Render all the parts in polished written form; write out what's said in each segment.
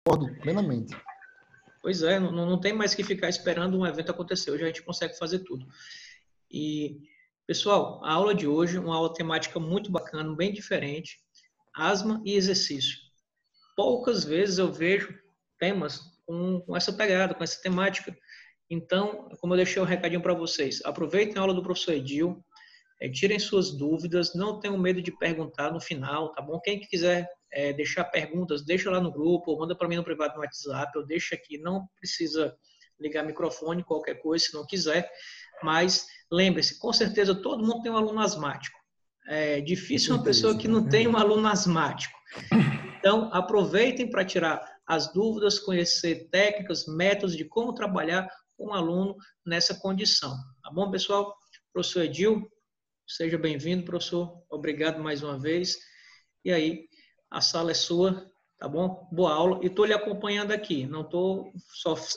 Concordo plenamente. Pois é, não tem mais que ficar esperando um evento acontecer. Hoje a gente consegue fazer tudo. E, pessoal, a aula de hoje, uma aula temática muito bacana, bem diferente, asma e exercício. Poucas vezes eu vejo temas com essa pegada, com essa temática. Então, como eu deixei um recadinho para vocês, aproveitem a aula do professor Edil, tirem suas dúvidas, não tenham medo de perguntar no final, tá bom? Quem quiser deixar perguntas, deixa lá no grupo, ou manda para mim no privado no WhatsApp, eu deixo aqui, não precisa ligar microfone, qualquer coisa, se não quiser, mas lembre-se, com certeza todo mundo tem um aluno asmático. É difícil uma pessoa que não tem um aluno asmático. Então, aproveitem para tirar as dúvidas, conhecer técnicas, métodos de como trabalhar com um aluno nessa condição. Tá bom, pessoal? Professor Edil, seja bem-vindo, professor. Obrigado mais uma vez. E aí, a sala é sua, tá bom? Boa aula. E estou lhe acompanhando aqui. Não tô,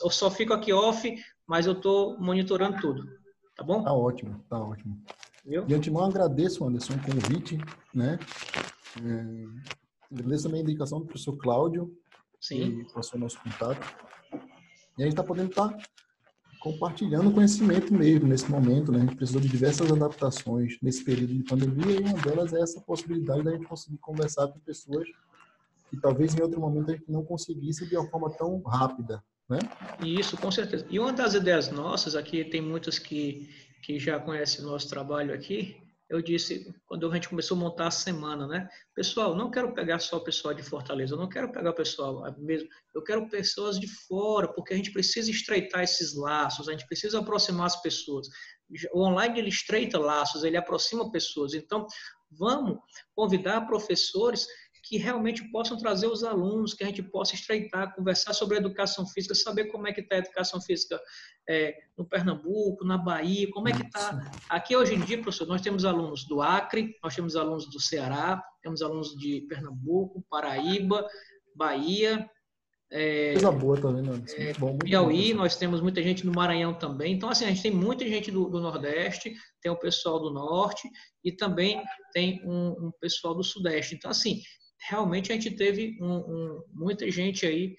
eu só fico aqui off, mas eu estou monitorando tudo. Tá bom? Tá ótimo, tá ótimo. Viu? De antemão, agradeço, Anderson, o convite, né? Agradeço também a indicação do professor Cláudio, Sim. que passou o nosso contato. E a gente está podendo estar compartilhando conhecimento mesmo nesse momento, né? A gente precisou de diversas adaptações nesse período de pandemia e uma delas é essa possibilidade da gente conseguir conversar com pessoas que talvez em outro momento a gente não conseguisse de uma forma tão rápida, né? Isso, com certeza. E uma das ideias nossas, aqui tem muitos que já conhecem o nosso trabalho aqui, eu disse, quando a gente começou a montar a semana, né? Pessoal, não quero pegar só o pessoal de Fortaleza, eu não quero pegar o pessoal mesmo, eu quero pessoas de fora, porque a gente precisa estreitar esses laços, a gente precisa aproximar as pessoas. O online, ele estreita laços, ele aproxima pessoas. Então, vamos convidar professores que realmente possam trazer os alunos, que a gente possa estreitar, conversar sobre a educação física, saber como é que está a educação física no Pernambuco, na Bahia, como é que está. Aqui hoje em dia, professor, nós temos alunos do Acre, nós temos alunos do Ceará, temos alunos de Pernambuco, Paraíba, Bahia, Coisa boa também, né? Muito bom, Piauí, pessoal. nós temos muita gente no Maranhão também. Então, assim, a gente tem muita gente do Nordeste, tem o pessoal do Norte e também tem um pessoal do Sudeste. Então, assim, realmente a gente teve muita gente aí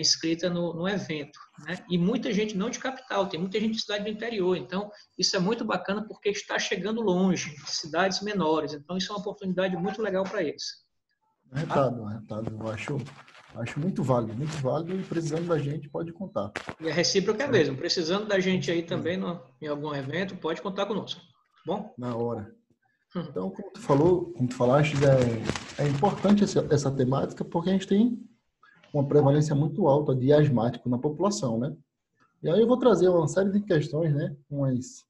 inscrita no evento, né? E muita gente não de capital, tem muita gente de cidade do interior. Então, isso é muito bacana porque está chegando longe, de cidades menores. Então, isso é uma oportunidade muito legal para eles. Arretado. Eu acho muito válido e precisando da gente, pode contar. E a recíproca é Certo? mesmo. Precisando da gente aí também em algum evento, pode contar conosco. Tá bom? Na hora. Então, como tu falaste, é importante essa temática porque a gente tem uma prevalência muito alta de asmático na população, né? E aí eu vou trazer uma série de questões, né? Umas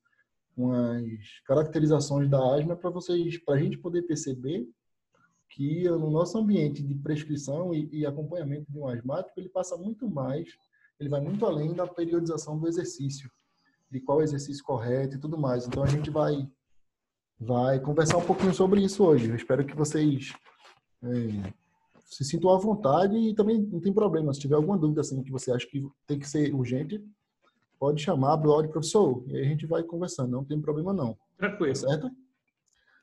caracterizações da asma para a gente poder perceber que no nosso ambiente de prescrição e acompanhamento de um asmático, ele passa muito mais, ele vai muito além da periodização do exercício, de qual exercício correto e tudo mais. Então a gente vai conversar um pouquinho sobre isso hoje. Eu espero que vocês se sintam à vontade e também não tem problema. Se tiver alguma dúvida assim que você acha que tem que ser urgente, pode chamar, abre o áudio, professor, e aí a gente vai conversando. Não tem problema não. Tranquilo. Tá certo?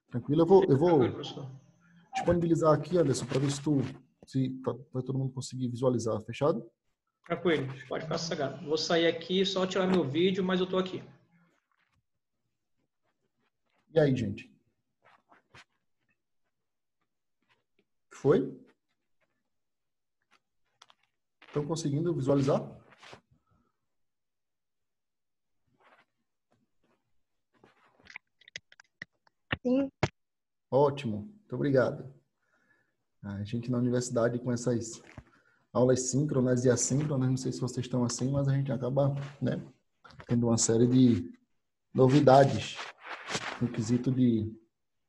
Tranquilo? Eu vou Tranquilo, professor. disponibilizar aqui, Anderson, para ver se vai todo mundo conseguir visualizar. Fechado? Tranquilo. Pode ficar sossegado. Vou sair aqui, só tirar meu vídeo, mas eu estou aqui. E aí, gente? Foi? Estão conseguindo visualizar? Sim. Ótimo. Muito obrigado. A gente na universidade com essas aulas síncronas e assíncronas, não sei se vocês estão assim, mas a gente acaba, né, tendo uma série de novidades no quesito de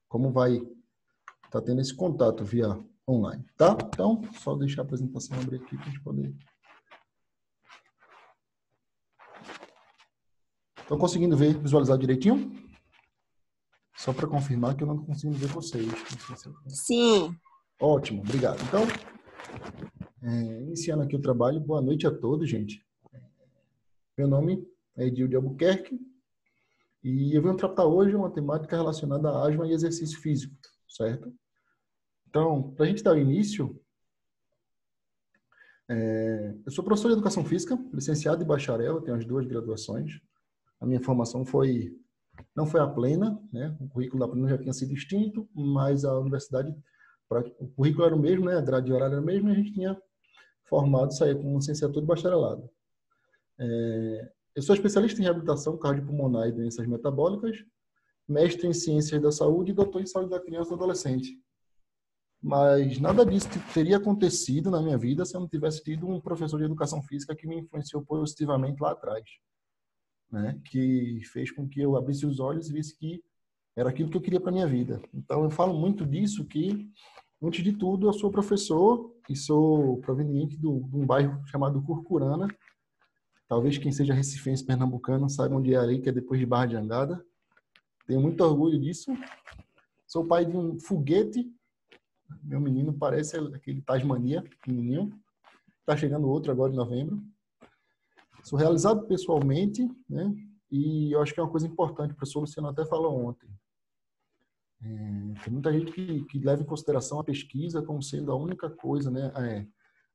como vai estar tendo esse contato via online, tá? Então, só deixar a apresentação abrir aqui para a gente poder. Estão conseguindo visualizar direitinho? Só para confirmar que eu não consigo ver vocês. Sim. Ótimo, obrigado. Então, iniciando aqui o trabalho, boa noite a todos, gente. Meu nome é Edil de Albuquerque e eu venho tratar hoje uma temática relacionada a asma e exercício físico, certo? Então, para a gente dar o início, Eu sou professor de Educação Física, licenciado e bacharel, eu tenho as 2 graduações. A minha formação não foi a plena, né? O currículo da plena já tinha sido extinto, mas a universidade, o currículo era o mesmo, né? A grade horária era a mesma, e a gente tinha formado, saía com licenciatura e bacharelado. Eu sou especialista em reabilitação cardiopulmonar e doenças metabólicas, mestre em ciências da saúde e doutor em saúde da criança e do adolescente. Mas nada disso teria acontecido na minha vida se eu não tivesse tido um professor de educação física que me influenciou positivamente lá atrás, né? Que fez com que eu abrisse os olhos e visse que era aquilo que eu queria para minha vida. Então eu falo muito disso, que antes de tudo eu sou professor e sou proveniente de um bairro chamado Curcurana. Talvez quem seja recifense pernambucano saiba onde é ali, que é depois de Barra de Angada. Tenho muito orgulho disso. Sou pai de um foguete. Meu menino parece aquele Tasmania, pequenininho. Está chegando outro agora em novembro. Sou realizado pessoalmente, né? E eu acho que é uma coisa importante, o professor Luciano até falou ontem. Tem muita gente que leva em consideração a pesquisa como sendo a única coisa, né?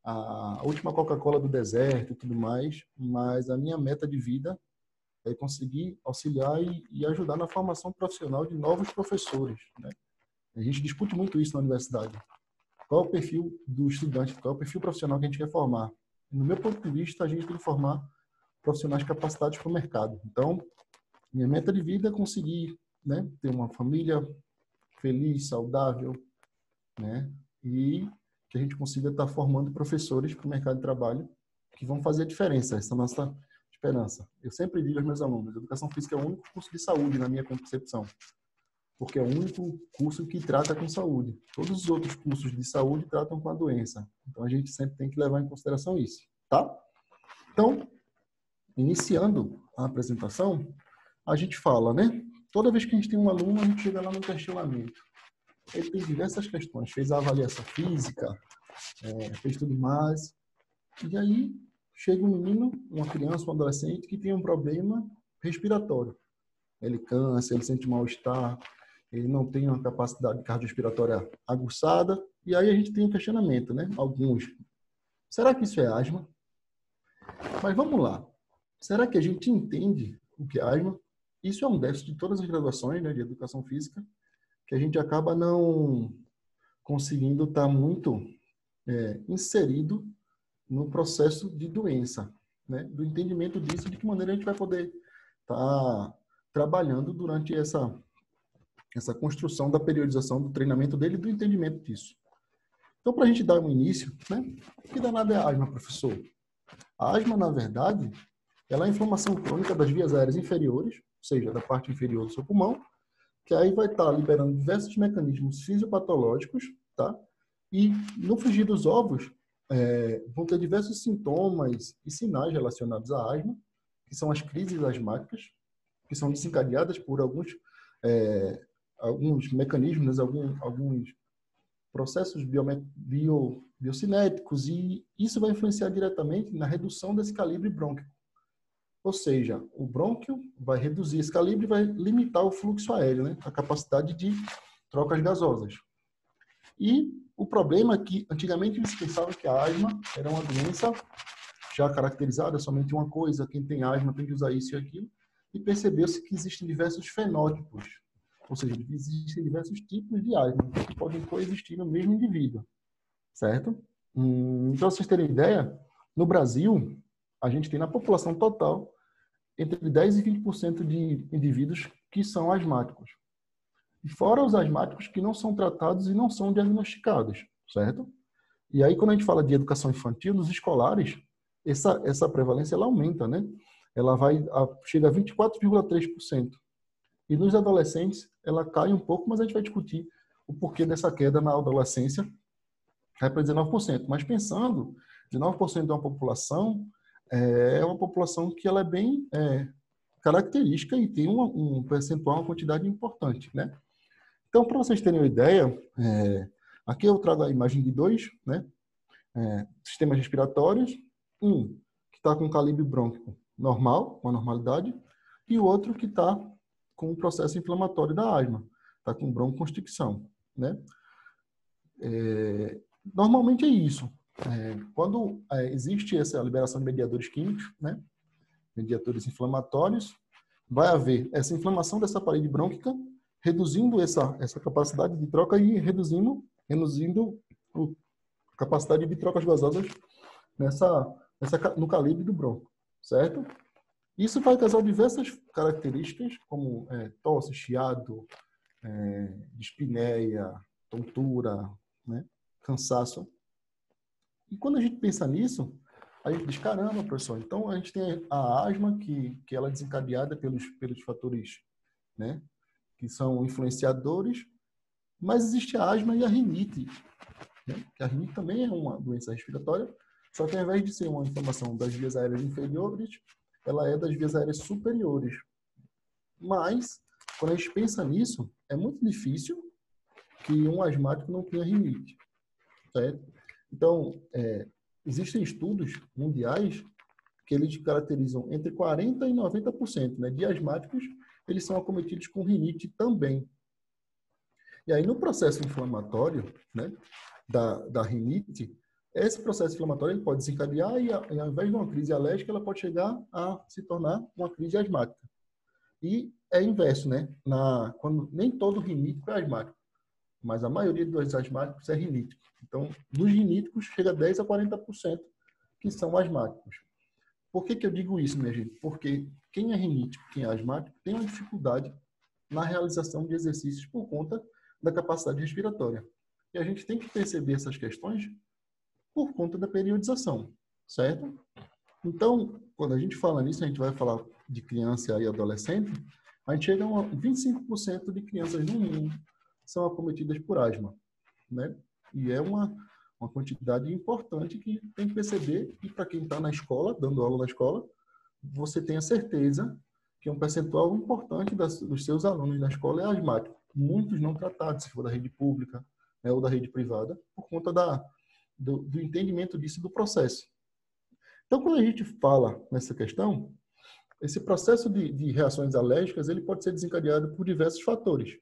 A última Coca-Cola do deserto e tudo mais, mas a minha meta de vida é conseguir auxiliar e ajudar na formação profissional de novos professores, né? A gente discute muito isso na universidade. Qual é o perfil do estudante? Qual é o perfil profissional que a gente quer formar? No meu ponto de vista, a gente tem que formar profissionais capacitados para o mercado. Então, minha meta de vida é conseguir, né, ter uma família feliz, saudável, né, e que a gente consiga estar formando professores para o mercado de trabalho que vão fazer a diferença. Essa é a nossa esperança. Eu sempre digo aos meus alunos, educação física é o único curso de saúde na minha concepção, porque é o único curso que trata com saúde. Todos os outros cursos de saúde tratam com a doença. Então, a gente sempre tem que levar em consideração isso, tá? Então, iniciando a apresentação, a gente fala, né? Toda vez que a gente tem um aluno, a gente chega lá no questionamento. Ele tem diversas questões. Fez a avaliação física, fez tudo mais. E aí, chega um menino, uma criança, um adolescente que tem um problema respiratório. Ele cansa, ele sente mal-estar, ele não tem uma capacidade cardiorrespiratória aguçada. E aí a gente tem um questionamento, né? Alguns. Será que isso é asma? Mas vamos lá. Será que a gente entende o que é asma? Isso é um déficit de todas as graduações, né, de educação física, que a gente acaba não conseguindo estar muito inserido no processo de doença, né, do entendimento disso, de que maneira a gente vai poder estar trabalhando durante essa construção da periodização do treinamento dele e do entendimento disso. Então, para a gente dar um início, né, o que danado é a asma, professor? A asma, na verdade, ela é a inflamação crônica das vias aéreas inferiores, ou seja, da parte inferior do seu pulmão, que aí vai estar liberando diversos mecanismos fisiopatológicos, tá? E no frigir dos ovos, vão ter diversos sintomas e sinais relacionados à asma, que são as crises asmáticas, que são desencadeadas por alguns mecanismos, alguns processos biocinéticos, e isso vai influenciar diretamente na redução desse calibre brônquico. Ou seja, o brônquio vai reduzir esse calibre e vai limitar o fluxo aéreo, né? A capacidade de trocas gasosas. E o problema é que, antigamente, se pensava que a asma era uma doença já caracterizada, somente uma coisa, quem tem asma tem que usar isso e aquilo, e percebeu-se que existem diversos fenótipos, ou seja, existem diversos tipos de asma que podem coexistir no mesmo indivíduo, certo? Então, para vocês terem ideia, no Brasil, a gente tem na população total entre 10% e 20% de indivíduos que são asmáticos. E fora os asmáticos que não são tratados e não são diagnosticados, certo? E aí, quando a gente fala de educação infantil, nos escolares, essa prevalência ela aumenta, né? Ela chega a 24,3%. E nos adolescentes, ela cai um pouco, mas a gente vai discutir o porquê dessa queda na adolescência, vai para 19%. Mas pensando, 19% de uma população é uma população que ela é bem característica e tem um percentual, uma quantidade importante, né? Então, para vocês terem uma ideia, aqui eu trago a imagem de dois, né? Sistemas respiratórios, um que está com calibre brônquico normal, com a normalidade, e o outro que está com o processo inflamatório da asma, está com broncoconstricção, né? Normalmente é isso. quando existe essa liberação de mediadores químicos, né, mediadores inflamatórios, vai haver essa inflamação dessa parede brônquica, reduzindo essa capacidade de troca e reduzindo a capacidade de trocas gasosas no calibre do bronco, certo? Isso vai causar diversas características, como tosse, chiado, dispneia, tontura, né, cansaço. E quando a gente pensa nisso, a gente diz, caramba, professor, então a gente tem a asma, que ela é desencadeada pelos fatores, né, que são influenciadores, mas existe a asma e a rinite, né? Que a rinite também é uma doença respiratória, só que ao invés de ser uma inflamação das vias aéreas inferiores, ela é das vias aéreas superiores. Mas, quando a gente pensa nisso, é muito difícil que um asmático não tenha rinite, certo? Então, existem estudos mundiais que eles caracterizam entre 40% e 90%, né, de asmáticos, eles são acometidos com rinite também. E aí, no processo inflamatório, né, da rinite, esse processo inflamatório ele pode desencadear e, ao invés de uma crise alérgica, ela pode chegar a se tornar uma crise asmática. E é inverso, né? Quando nem todo rinítico é asmático, mas a maioria dos asmáticos é rinítico. Então, dos riníticos, chega a 10% a 40% que são asmáticos. Por que eu digo isso, minha gente? Porque quem é rinítico, quem é asmático, tem uma dificuldade na realização de exercícios por conta da capacidade respiratória. E a gente tem que perceber essas questões por conta da periodização, certo? Então, quando a gente fala nisso, a gente vai falar de criança e adolescente, a gente chega a 25% de crianças no mundo são acometidas por asma, né? E é uma quantidade importante que tem que perceber, e para quem está na escola, dando aula na escola, você tenha certeza que um percentual importante dos seus alunos na escola é asmático. Muitos não tratados, se for da rede pública, né, ou da rede privada, por conta do entendimento disso do processo. Então, quando a gente fala nessa questão, esse processo de reações alérgicas ele pode ser desencadeado por diversos fatores.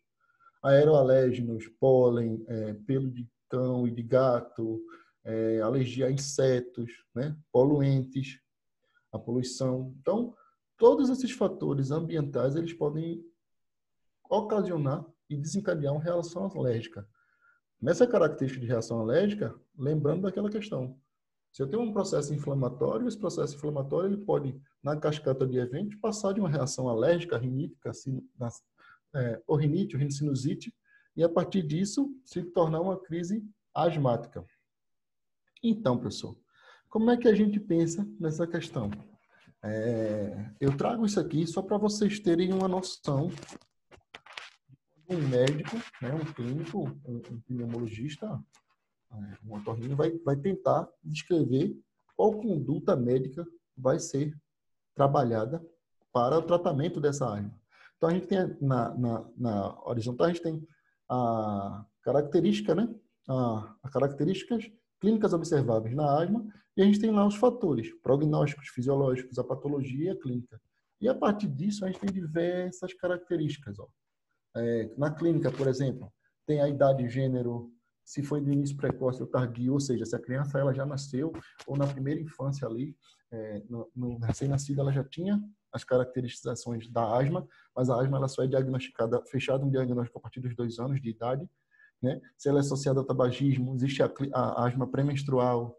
Aeroalérgenos, pólen, pelo de cão e de gato, alergia a insetos, né, poluentes, a poluição. Então, todos esses fatores ambientais eles podem ocasionar e desencadear uma reação alérgica. Nessa característica de reação alérgica, lembrando daquela questão, se eu tenho um processo inflamatório, esse processo inflamatório ele pode, na cascata de eventos, passar de uma reação alérgica, rinítica, ou rinite, ou rinocinusite, e a partir disso se tornar uma crise asmática. Então, professor, como é que a gente pensa nessa questão? Eu trago isso aqui só para vocês terem uma noção. Um médico, né, um clínico, um pneumologista, um otorrino vai tentar descrever qual conduta médica vai ser trabalhada para o tratamento dessa asma. Então, a gente tem na horizontal, a gente tem a característica, né? As características clínicas observáveis na asma, e a gente tem lá os fatores prognósticos, fisiológicos, a patologia e a clínica. E a partir disso, a gente tem diversas características. Ó. Na clínica, por exemplo, tem a idade e gênero, se foi do início precoce ou tardio, ou seja, se a criança ela já nasceu, ou na primeira infância ali, no recém-nascido, ela já tinha as caracterizações da asma, mas a asma ela só é diagnosticada, fechado um diagnóstico a partir dos 2 anos de idade, né? Se ela é associada ao tabagismo, existe a asma pré-menstrual,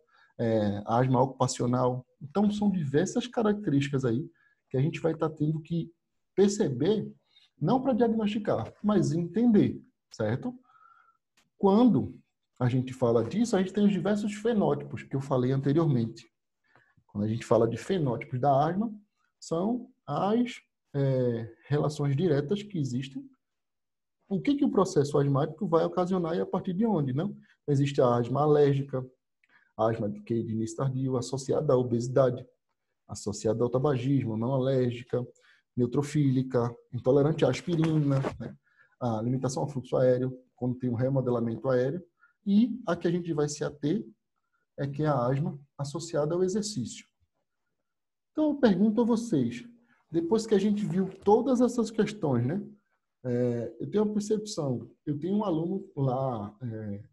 a asma ocupacional. Então, são diversas características aí que a gente vai estar tendo que perceber, não para diagnosticar, mas entender, certo? Quando a gente fala disso, a gente tem os diversos fenótipos que eu falei anteriormente. Quando a gente fala de fenótipos da asma, são as relações diretas que existem. O que o processo asmático vai ocasionar e a partir de onde, não? Existe a asma alérgica, a asma de início tardio, associada à obesidade, associada ao tabagismo, não alérgica, neutrofílica, intolerante à aspirina, né? A limitação ao fluxo aéreo, quando tem um remodelamento aéreo, e a que a gente vai se ater é que é a asma associada ao exercício. Então, eu pergunto a vocês, depois que a gente viu todas essas questões, né? Eu tenho a percepção, eu tenho um aluno lá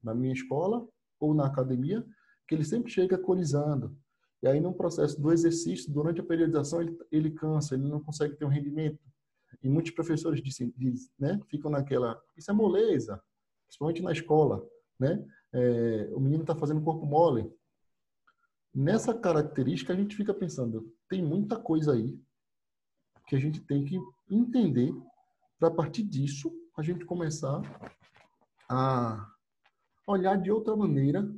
na minha escola ou na academia que ele sempre chega colisando. E aí, no processo do exercício, durante a periodização, ele cansa, ele não consegue ter um rendimento. E muitos professores dizem, né, ficam naquela... Isso é moleza, principalmente na escola, né? O menino está fazendo corpo mole. Nessa característica, a gente fica pensando, tem muita coisa aí que a gente tem que entender para, a partir disso, a gente começar a olhar de outra maneira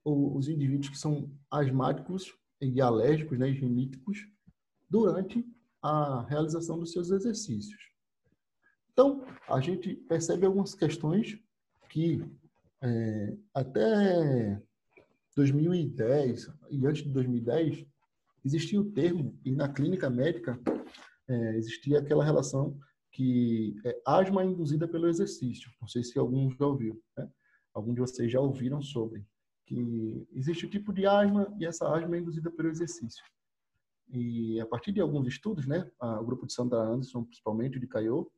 os indivíduos que são asmáticos e alérgicos, né, e riníticos, durante a realização dos seus exercícios. Então, a gente percebe algumas questões que até 2010 e antes de 2010 existia o termo, e na clínica médica existia aquela relação que é asma induzida pelo exercício. Não sei se algum já ouviu, né? Alguns de vocês já ouviram sobre que existe o tipo de asma e essa asma é induzida pelo exercício. E a partir de alguns estudos, né, o grupo de Sandra Anderson, principalmente de Caio,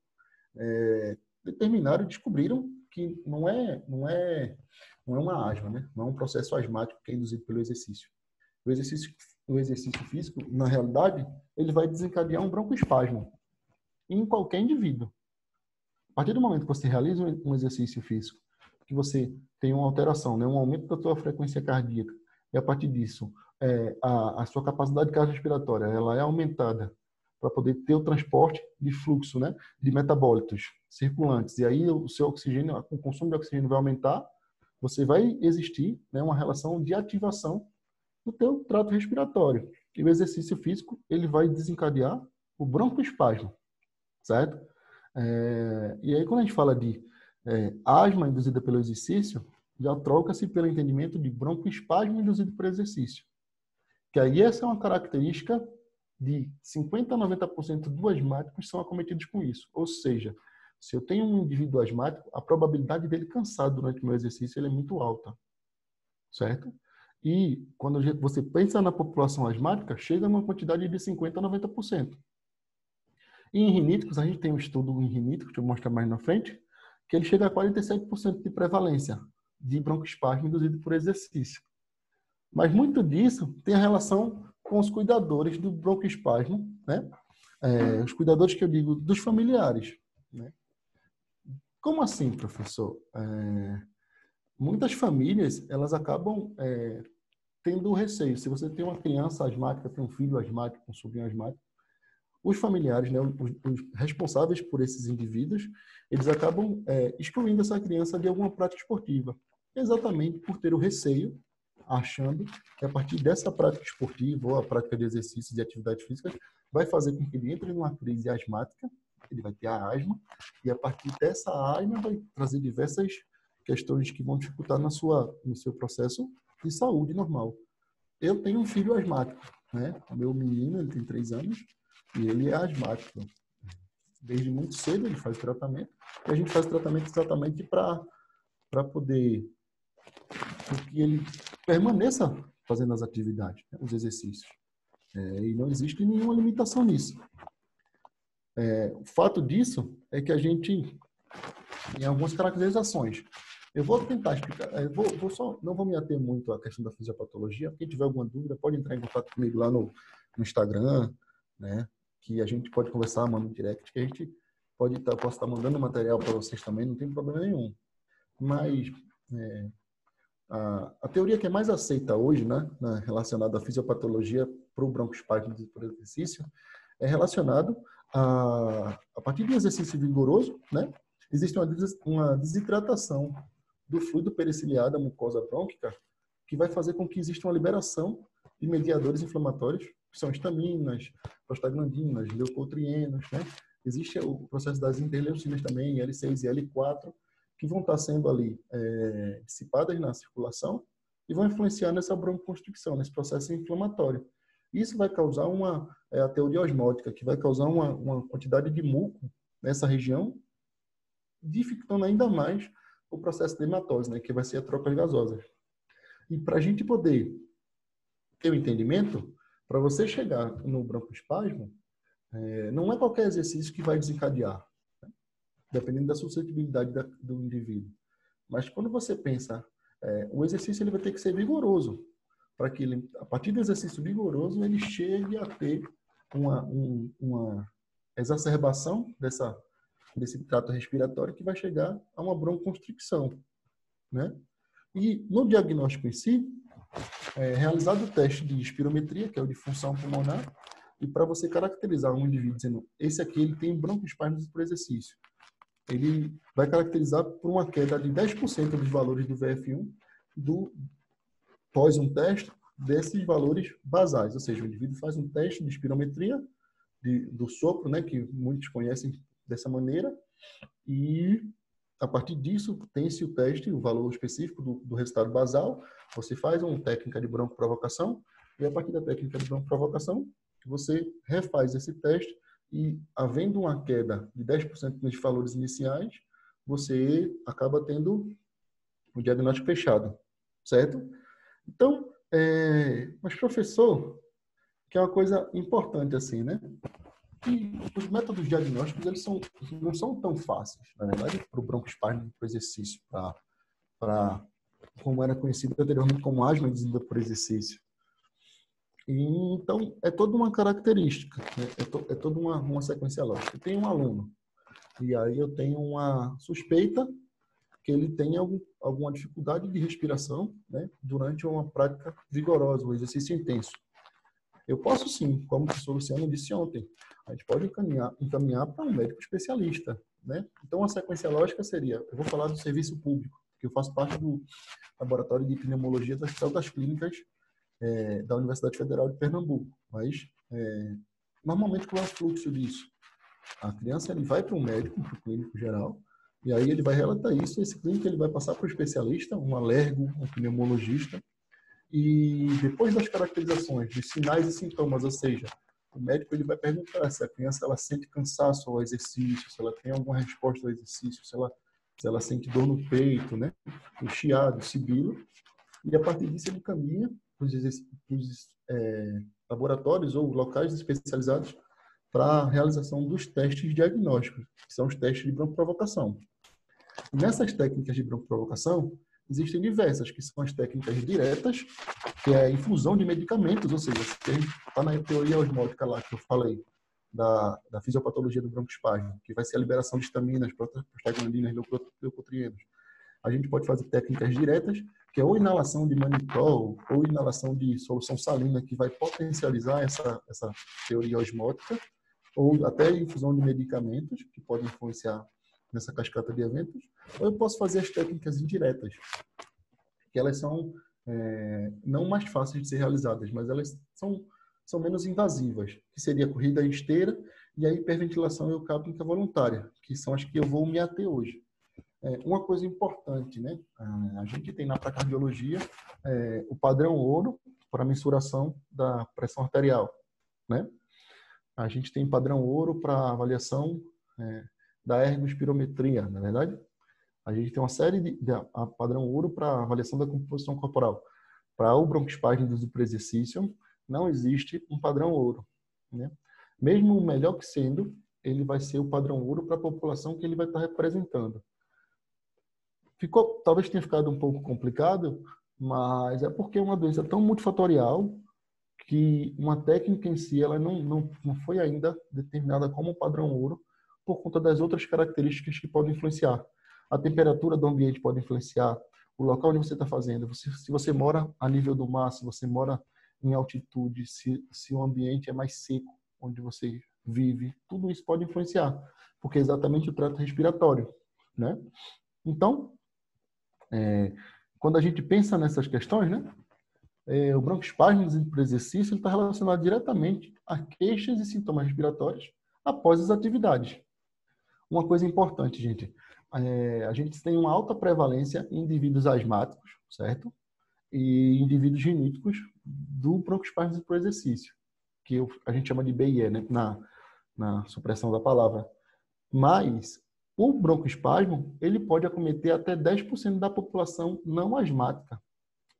determinaram e descobriram que não é uma asma, né? Não é um processo asmático que é induzido pelo exercício. O exercício físico, na realidade, ele vai desencadear um broncoespasmo em qualquer indivíduo. A partir do momento que você realiza um exercício físico, que você tem uma alteração, né, um aumento da sua frequência cardíaca, e a partir disso, a sua capacidade cardiorrespiratória ela é aumentada para poder ter o transporte de fluxo, né, de metabólitos circulantes, e aí o seu oxigênio, o consumo de oxigênio vai aumentar, você vai existir, né, uma relação de ativação do teu trato respiratório. E o exercício físico, ele vai desencadear o broncoespasmo, certo? E aí, quando a gente fala de asma induzida pelo exercício, já troca-se pelo entendimento de broncoespasmo induzido por exercício. Que aí essa é uma característica de 50% a 90% dos asmáticos são acometidos com isso. Ou seja, se eu tenho um indivíduo asmático, a probabilidade dele cansar durante o meu exercício ele é muito alta, certo? E quando você pensa na população asmática, chega numa quantidade de 50% a 90%. E em riníticos, a gente tem um estudo em riníticos, que eu vou mostrar mais na frente, que ele chega a 47% de prevalência de broncoespasmo induzido por exercício. Mas muito disso tem a relação com os cuidadores do broncoespasmo, né? Os cuidadores que eu digo dos familiares, né? Como assim, professor? Muitas famílias, elas acabam tendo receio. Se você tem uma criança asmática, tem um filho asmático, um sobrinho asmático, os familiares, né, os responsáveis por esses indivíduos, eles acabam excluindo essa criança de alguma prática esportiva, exatamente por ter o receio, achando que a partir dessa prática esportiva ou a prática de exercícios e atividades físicas vai fazer com que ele entre numa crise asmática, ele vai ter a asma, e a partir dessa asma vai trazer diversas questões que vão dificultar no seu processo de saúde normal. Eu tenho um filho asmático, né? O meu menino, ele tem 3 anos, e ele é asmático. Desde muito cedo ele faz tratamento. E a gente faz tratamento exatamente para poder que ele permaneça fazendo as atividades, né, os exercícios. E não existe nenhuma limitação nisso. O fato disso é que a gente tem algumas caracterizações. Eu vou tentar explicar. Não vou me ater muito à questão da fisiopatologia. Quem tiver alguma dúvida pode entrar em contato comigo lá no Instagram, né? Que a gente pode conversar, manda um direct, que a gente posso estar mandando material para vocês também, não tem problema nenhum. Mas a teoria que é mais aceita hoje, né, relacionada à fisiopatologia para o broncoespasmo e por exercício, é relacionado a partir de um exercício vigoroso, né, existe uma desidratação do fluido periciliar da mucosa brônquica que vai fazer com que exista uma liberação de mediadores inflamatórios, que são histaminas, prostaglandinas, leucotrienos, né? Existe o processo das interleucinas também, L6 e L4, que vão estar sendo ali dissipadas na circulação e vão influenciar nessa broncoconstricção, nesse processo inflamatório. Isso vai causar a teoria osmótica, que vai causar uma quantidade de muco nessa região, dificultando ainda mais o processo de hematose, né, que vai ser a troca gasosa. E para a gente poder ter o entendimento, para você chegar no broncoespasmo, não é qualquer exercício que vai desencadear, né? Dependendo da suscetibilidade do indivíduo. Mas quando você pensa, o exercício ele vai ter que ser vigoroso. para que ele, a partir do exercício vigoroso, ele chegue a ter uma exacerbação desse trato respiratório que vai chegar a uma broncoconstricção, né? E no diagnóstico em si, é realizado o teste de espirometria, que é o de função pulmonar, e para você caracterizar um indivíduo dizendo, esse aqui ele tem broncoespasmos por exercício, ele vai caracterizar por uma queda de 10% dos valores do VF1 pós um teste desses valores basais, ou seja, o indivíduo faz um teste de espirometria do sopro, né, que muitos conhecem dessa maneira, e a partir disso tem-se o teste, o valor específico do resultado basal, você faz uma técnica de broncoprovocação, e a partir da técnica de broncoprovocação, você refaz esse teste e, havendo uma queda de 10% nos valores iniciais, você acaba tendo o diagnóstico fechado, certo? Então, mas professor, que é uma coisa importante assim, né? E os métodos diagnósticos, eles não são tão fáceis, na verdade, para o broncoespasmo por exercício, como era conhecido anteriormente como asma induzida por exercício. E, então, é toda uma característica, né? É toda uma sequência lógica. Eu tenho um aluno, e aí eu tenho uma suspeita que ele tem alguma dificuldade de respiração, né, durante uma prática vigorosa, um exercício intenso. Eu posso sim, como o professor Luciano disse ontem, a gente pode encaminhar para um médico especialista, né? Então, a sequência lógica seria, eu vou falar do serviço público, que eu faço parte do Laboratório de Pneumologia do Hospital das Clínicas da Universidade Federal de Pernambuco. Mas, normalmente, qual é o fluxo disso? A criança ele vai para um médico, para o clínico geral, e aí ele vai relatar isso, esse clínico ele vai passar para o especialista, um alergo, um pneumologista, e depois das caracterizações, dos sinais e sintomas, ou seja, o médico ele vai perguntar se a criança ela sente cansaço ao exercício, se ela tem alguma resposta ao exercício, se ela sente dor no peito, né, o chiado, o sibilo, e a partir disso ele caminha para os laboratórios ou locais especializados para a realização dos testes diagnósticos, que são os testes de broncoprovocação. Nessas técnicas de broncoprovocação, existem diversas, que são as técnicas diretas, que é a infusão de medicamentos, ou seja, se a gente está na teoria osmótica lá que eu falei, da fisiopatologia do broncoespasmo, que vai ser a liberação de estaminas, prostaglandinas, leucotrienos. A gente pode fazer técnicas diretas, que é ou inalação de mannitol, ou inalação de solução salina, que vai potencializar essa teoria osmótica, ou até infusão de medicamentos, que podem influenciar nessa cascata de eventos, ou eu posso fazer as técnicas indiretas, que elas são não mais fáceis de ser realizadas, mas elas são menos invasivas, que seria a corrida em esteira e a hiperventilação eucápnica voluntária, que são as que eu vou me ater hoje. Uma coisa importante, né? A gente tem na pracardiologia o padrão ouro para mensuração da pressão arterial, né? A gente tem padrão ouro para avaliação da ergospirometria, na verdade. A gente tem uma série de padrão ouro para avaliação da composição corporal. Para o broncoespasmo induzido por exercício, não existe um padrão ouro, né? Mesmo o melhor que sendo, ele vai ser o padrão ouro para a população que ele vai estar representando. Talvez tenha ficado um pouco complicado, mas é porque é uma doença tão multifatorial que uma técnica em si ela não foi ainda determinada como padrão ouro por conta das outras características que podem influenciar. A temperatura do ambiente pode influenciar, o local onde você está fazendo, se você mora a nível do mar, se você mora em altitude, se o ambiente é mais seco, onde você vive, tudo isso pode influenciar, porque é exatamente o trato respiratório, né? Então, quando a gente pensa nessas questões, né? O broncoespasmo por exercício está relacionado diretamente a queixas e sintomas respiratórios após as atividades. Uma coisa importante, gente, a gente tem uma alta prevalência em indivíduos asmáticos, certo? E indivíduos riníticos do broncoespasmo por exercício, que a gente chama de BIE, né? na supressão da palavra. Mas o broncoespasmo, ele pode acometer até 10% da população não asmática.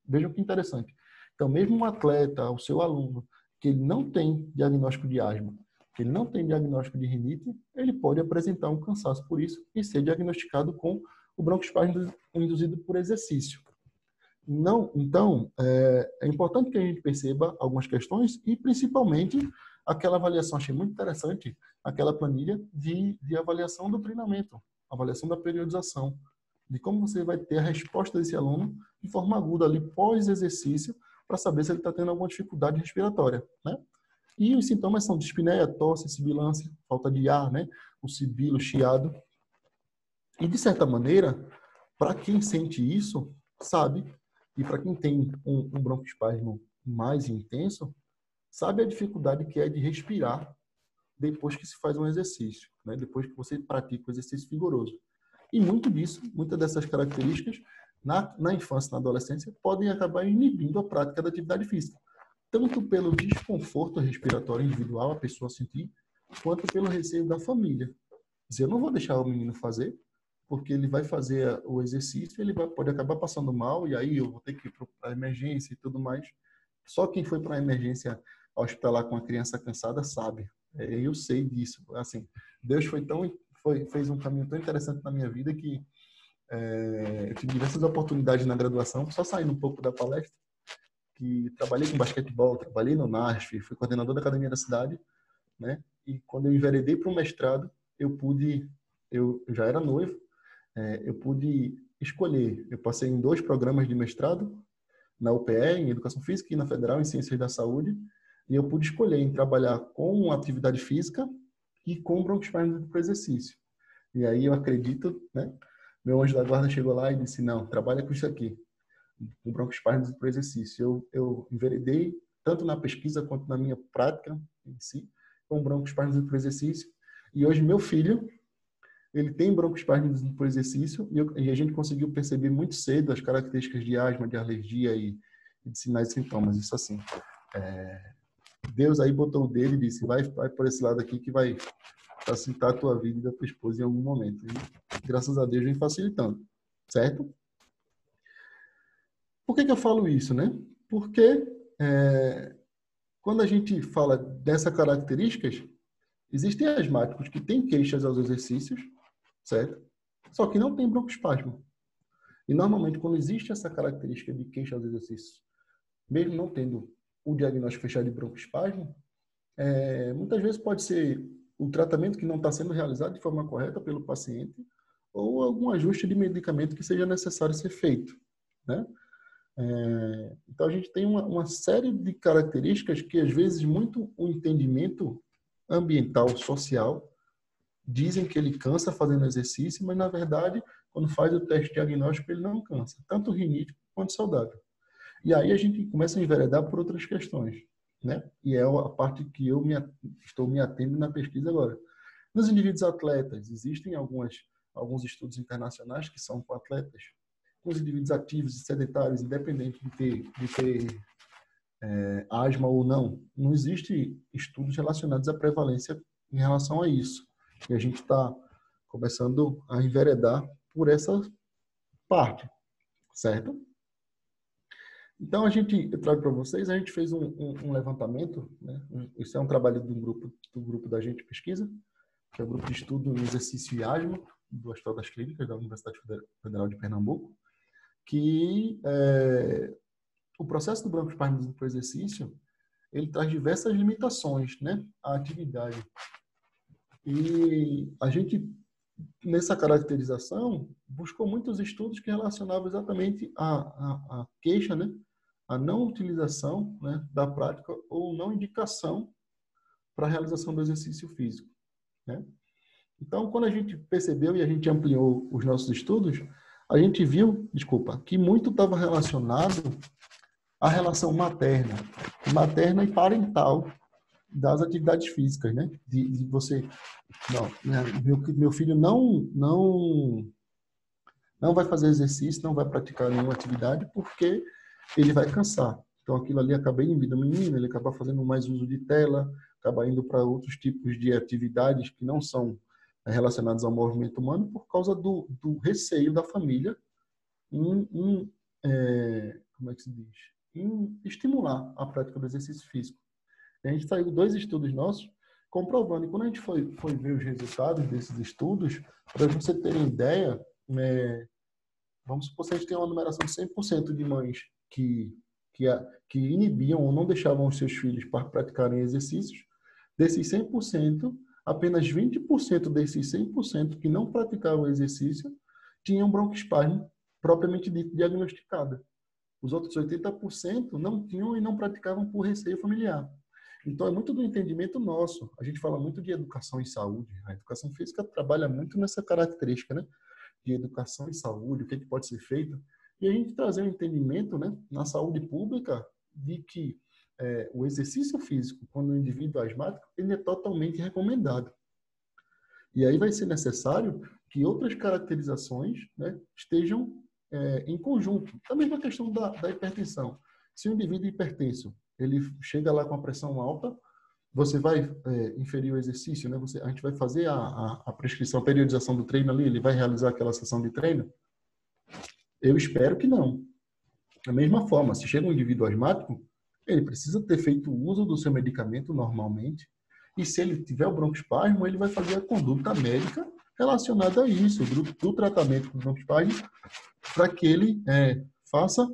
Vejam que interessante. Então, mesmo um atleta, o seu aluno, que ele não tem diagnóstico de asma, que ele não tem diagnóstico de rinite, ele pode apresentar um cansaço por isso e ser diagnosticado com o broncoespasmo induzido por exercício. Não, então, é importante que a gente perceba algumas questões e, principalmente, aquela avaliação, achei muito interessante, aquela planilha de avaliação do treinamento, avaliação da periodização, de como você vai ter a resposta desse aluno de forma aguda ali, pós-exercício, para saber se ele está tendo alguma dificuldade respiratória, né? E os sintomas são dispneia, tosse, sibilância, falta de ar, né? O sibilo, chiado. E, de certa maneira, para quem sente isso, sabe, e para quem tem um broncoespasmo mais intenso, sabe a dificuldade que é de respirar depois que se faz um exercício, né? Depois que você pratica o exercício vigoroso. E muito disso, muitas dessas características, na infância e na adolescência, podem acabar inibindo a prática da atividade física. Tanto pelo desconforto respiratório individual, a pessoa sentir, quanto pelo receio da família. Dizer, eu não vou deixar o menino fazer, porque ele vai fazer o exercício, ele pode acabar passando mal, e aí eu vou ter que ir para a emergência e tudo mais. Só quem foi para a emergência hospitalar com a criança cansada sabe. Eu sei disso. Assim, Deus fez um caminho tão interessante na minha vida que eu tive diversas oportunidades na graduação, só saindo um pouco da palestra, que trabalhei com basquetebol, trabalhei no NASF, fui coordenador da academia da cidade, né? E quando eu enveredei para o mestrado, eu já era noivo, eu pude escolher. Eu passei em 2 programas de mestrado, na UPE, em Educação Física, e na Federal, em Ciências da Saúde, e eu pude escolher em trabalhar com atividade física e com broncoespasmo para exercício. E aí eu acredito, né? Meu anjo da guarda chegou lá e disse, não, trabalha com isso aqui, com broncoespasmo para exercício. Eu enveredei, tanto na pesquisa quanto na minha prática em si, com broncoespasmo para exercício. E hoje meu filho, ele tem broncoespasmo por exercício e a gente conseguiu perceber muito cedo as características de asma, de alergia e de sinais e sintomas. Isso assim, Deus aí botou o dedo e disse, vai por esse lado aqui que vai facilitar a tua vida e da tua esposa em algum momento. E, graças a Deus vem facilitando, certo? Por que eu falo isso, né? Porque quando a gente fala dessas características, existem asmáticos que têm queixas aos exercícios, certo? Só que não tem broncoespasmo. E normalmente, quando existe essa característica de queixa aos exercícios, mesmo não tendo o diagnóstico fechado de broncoespasmo, muitas vezes pode ser o tratamento que não está sendo realizado de forma correta pelo paciente ou algum ajuste de medicamento que seja necessário ser feito, né? Então, a gente tem uma série de características que, às vezes, muito o entendimento ambiental, social, dizem que ele cansa fazendo exercício, mas, na verdade, quando faz o teste diagnóstico, ele não cansa, tanto rinite quanto saudável. E aí a gente começa a enveredar por outras questões, né? E é a parte que eu estou me atendo na pesquisa agora. Nos indivíduos atletas, existem alguns estudos internacionais que são com atletas. Os indivíduos ativos e sedentários, independente de ter asma ou não, não existe estudos relacionados à prevalência em relação a isso. E a gente está começando a enveredar por essa parte, certo? Então, eu trago para vocês, a gente fez um levantamento, né? Isso é um trabalho do grupo da gente pesquisa, que é o grupo de estudo em exercício e asma, do Hospital das Clínicas, da Universidade Federal de Pernambuco, que o processo do broncoespasmo por exercício, ele traz diversas limitações, né, à atividade. E a gente, nessa caracterização, buscou muitos estudos que relacionavam exatamente a queixa, né, a não utilização, né, da prática ou não indicação para a realização do exercício físico, né? Então, quando a gente percebeu e a gente ampliou os nossos estudos, a gente viu, que muito estava relacionado à relação materna e parental das atividades físicas, né? De você, não, né? Meu filho não vai fazer exercício, não vai praticar nenhuma atividade porque ele vai cansar. Então, aquilo ali acaba inibindo o menino, ele acaba fazendo mais uso de tela, acaba indo para outros tipos de atividades que não são relacionadas ao movimento humano por causa do receio da família como é que se diz? Em estimular a prática do exercício físico. E a gente saiu 2 estudos nossos comprovando. E quando a gente foi ver os resultados desses estudos, para você terem ideia, vamos supor que a gente tem uma numeração de 100% de mães que inibiam ou não deixavam os seus filhos para praticarem exercícios. Desses 100%, apenas 20% desses 100% que não praticavam exercício tinham broncoespasmo propriamente dito diagnosticada. Os outros 80% não tinham e não praticavam por receio familiar. Então, é muito do entendimento nosso. A gente fala muito de educação e saúde. A educação física trabalha muito nessa característica, né? De educação e saúde, o que pode ser feito. E a gente trazer um entendimento, né, na saúde pública de que o exercício físico, quando o indivíduo é asmático, ele é totalmente recomendado. E aí vai ser necessário que outras caracterizações, né, estejam em conjunto. A mesma questão da hipertensão. Se o indivíduo hipertenso, ele chega lá com a pressão alta, você vai inferir o exercício, né? A gente vai fazer a prescrição, a periodização do treino ali, ele vai realizar aquela sessão de treino? Eu espero que não. Da mesma forma, se chega um indivíduo asmático, ele precisa ter feito uso do seu medicamento normalmente, e se ele tiver o broncoespasmo, ele vai fazer a conduta médica relacionada a isso, do tratamento com broncoespasmo, para que ele faça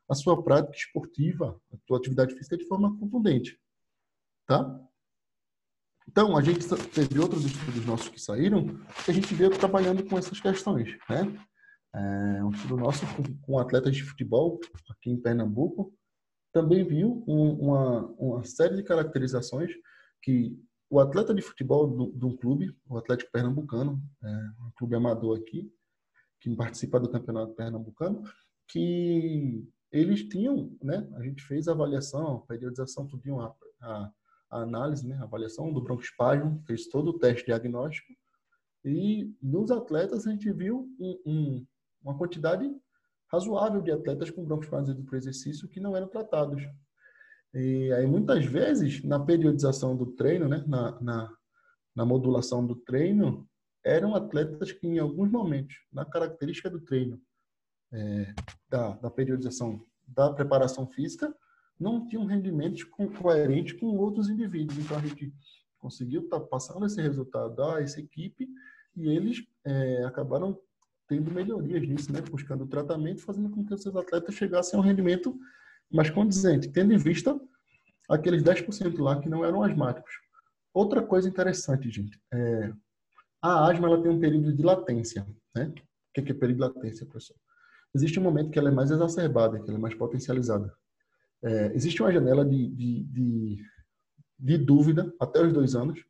a sua prática esportiva, a sua atividade física de forma contundente. Tá? Então, a gente teve outros estudos nossos que saíram, que a gente veio trabalhando com essas questões, né? Um estudo nosso com atletas de futebol aqui em Pernambuco também viu uma série de caracterizações que o atleta de futebol de um clube, o Atlético Pernambucano, um clube amador aqui, que participa do Campeonato Pernambucano, que eles tinham, né? A gente fez a avaliação, a periodização, tudinho, a análise, né? A avaliação do broncoespasmo, fez todo o teste diagnóstico, e nos atletas a gente viu uma quantidade razoável de atletas com broncoespasmo por exercício que não eram tratados. E aí, muitas vezes, na periodização do treino, né, na modulação do treino, eram atletas que, em alguns momentos, na característica do treino, da periodização da preparação física, não tinham rendimentos coerentes com outros indivíduos. Então, a gente conseguiu estar passando esse resultado a essa equipe e eles acabaram tendo melhorias nisso, né? Buscando o tratamento, fazendo com que esses atletas chegassem a um rendimento mais condizente, tendo em vista aqueles 10% lá que não eram asmáticos. Outra coisa interessante, gente, a asma ela tem um período de latência, né? O que é período de latência, professor? Existe um momento que ela é mais exacerbada, que ela é mais potencializada. Existe uma janela de dúvida até os 2 anos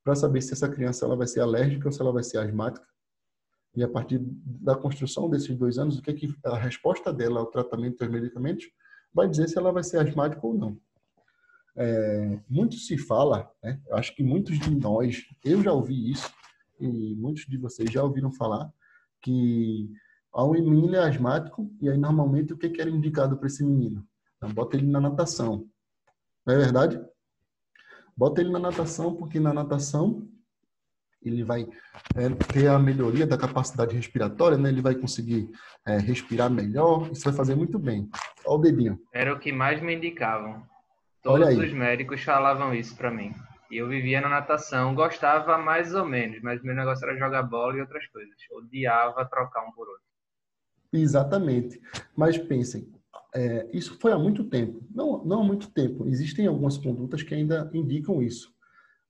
para saber se essa criança ela vai ser alérgica ou se ela vai ser asmática. E a partir da construção desses 2 anos, o que a resposta dela ao tratamento dos medicamentos vai dizer se ela vai ser asmática ou não. Muito se fala, né? Acho que muitos de nós, eu já ouvi isso, e muitos de vocês já ouviram falar, que um menino é asmático, e aí normalmente o que era indicado para esse menino? Então, bota ele na natação. Não é verdade? Bota ele na natação, porque na natação ele vai ter a melhoria da capacidade respiratória, né? Ele vai conseguir respirar melhor, isso vai fazer muito bem. Olha o dedinho. Era o que mais me indicavam. Olha Todos aí. os médicos falavam isso para mim. E eu vivia na natação, gostava mais ou menos, mas meu negócio era jogar bola e outras coisas. Odiava trocar um por outro. Exatamente. Mas pensem, isso foi há muito tempo. Não há muito tempo. Existem algumas condutas que ainda indicam isso.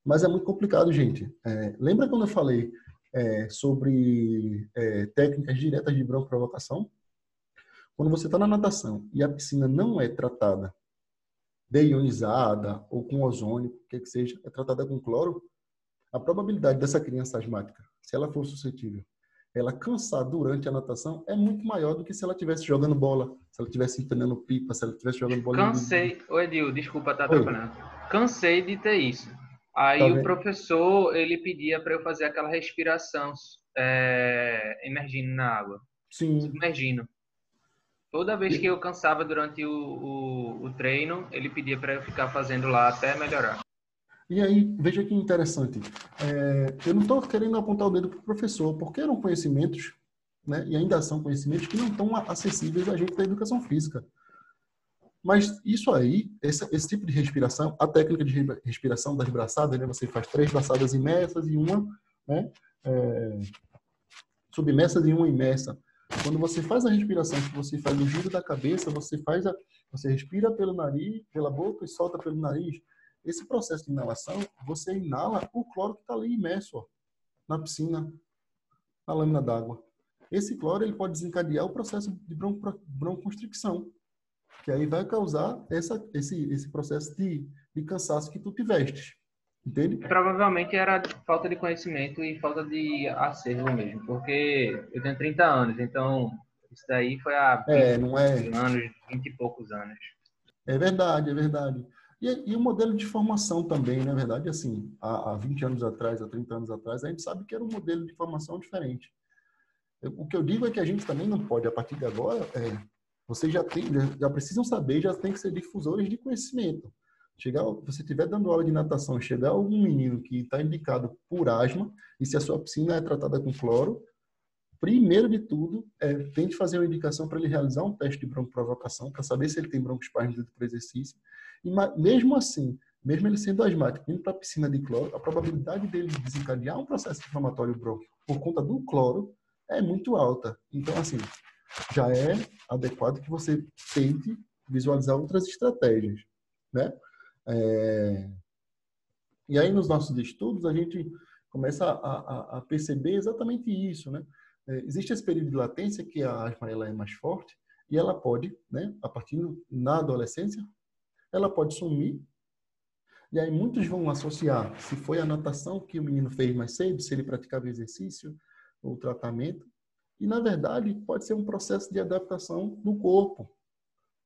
Mas é muito complicado, gente. Lembra quando eu falei sobre técnicas diretas de broncoprovocação? Quando você está na natação e a piscina não é tratada deionizada ou com ozônio, o que seja, é tratada com cloro, a probabilidade dessa criança asmática, se ela for suscetível, ela cansar durante a natação é muito maior do que se ela estivesse jogando bola, se ela estivesse entendendo pipa, se ela estivesse jogando bola. Cansei, Edil, desculpa estar atrapalhando. Cansei de ter isso. Aí Tá o vendo? professor, ele pedia para eu fazer aquela respiração emergindo na água. Sim. Submergindo. Toda vez que eu cansava durante o treino, ele pedia para eu ficar fazendo lá até melhorar. E aí, veja que interessante. Eu não estou querendo apontar o dedo para o professor, porque eram conhecimentos, né, e ainda são conhecimentos que não estão acessíveis a gente da educação física. Mas isso aí, esse tipo de respiração, a técnica de respiração das braçadas, né, você faz 3 braçadas imersas e uma, né, submersas e uma imersa. Quando você faz a respiração, que você faz o giro da cabeça, você respira pelo nariz, pela boca e solta pelo nariz. Esse processo de inalação, você inala o cloro que está ali imerso, ó, na piscina, na lâmina d'água. Esse cloro ele pode desencadear o processo de broncoconstricção, que aí vai causar esse processo de cansaço que tu tiveste. Entende? Provavelmente era falta de conhecimento e falta de acervo mesmo, porque eu tenho 30 anos, então isso daí foi há 20 Não é... anos, 20 e poucos anos. É verdade, é verdade. E o modelo de formação também, na verdade, assim, há 20 anos atrás, há 30 anos atrás, a gente sabe que era um modelo de formação diferente. O que eu digo é que a gente também não pode, a partir de agora, vocês já precisam saber, já tem que ser difusores de conhecimento. Você estiver dando aula de natação, chegar algum menino que está indicado por asma, e se a sua piscina é tratada com cloro, primeiro de tudo, tente fazer uma indicação para ele realizar um teste de broncoprovocação, para saber se ele tem broncoespasmo por exercício. E mesmo assim, mesmo ele sendo asmático, indo para a piscina de cloro, a probabilidade dele desencadear um processo inflamatório brônquio por conta do cloro é muito alta. Então, assim, já é adequado que você tente visualizar outras estratégias, né? E aí, nos nossos estudos, a gente começa a perceber exatamente isso, né? Existe esse período de latência que a asma ela é mais forte e ela pode, né, a partir na adolescência, ela pode sumir. E aí muitos vão associar se foi a natação que o menino fez mais cedo, se ele praticava exercício ou tratamento. E, na verdade, pode ser um processo de adaptação do corpo.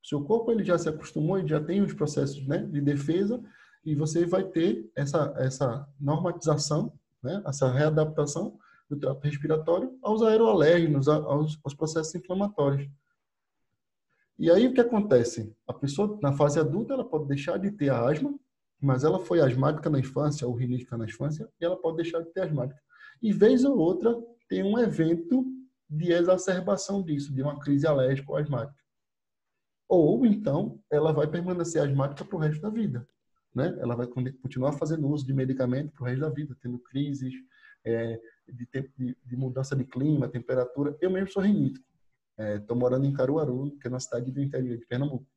O seu corpo ele já se acostumou, ele já tem os processos, né, de defesa, e você vai ter essa normatização, né, essa readaptação do trato respiratório aos aeroalérgenos, aos processos inflamatórios. E aí o que acontece? A pessoa, na fase adulta, ela pode deixar de ter a asma, mas ela foi asmática na infância ou rinítica na infância, e ela pode deixar de ter asmática. E vez ou outra, tem um evento de exacerbação disso, de uma crise alérgica ou asmática. Ou, então, ela vai permanecer asmática para o resto da vida, né? Ela vai continuar fazendo uso de medicamento para o resto da vida, tendo crises de mudança de clima, temperatura. Eu mesmo sou rinítico. Estou morando em Caruaru, que é uma cidade do interior de Pernambuco.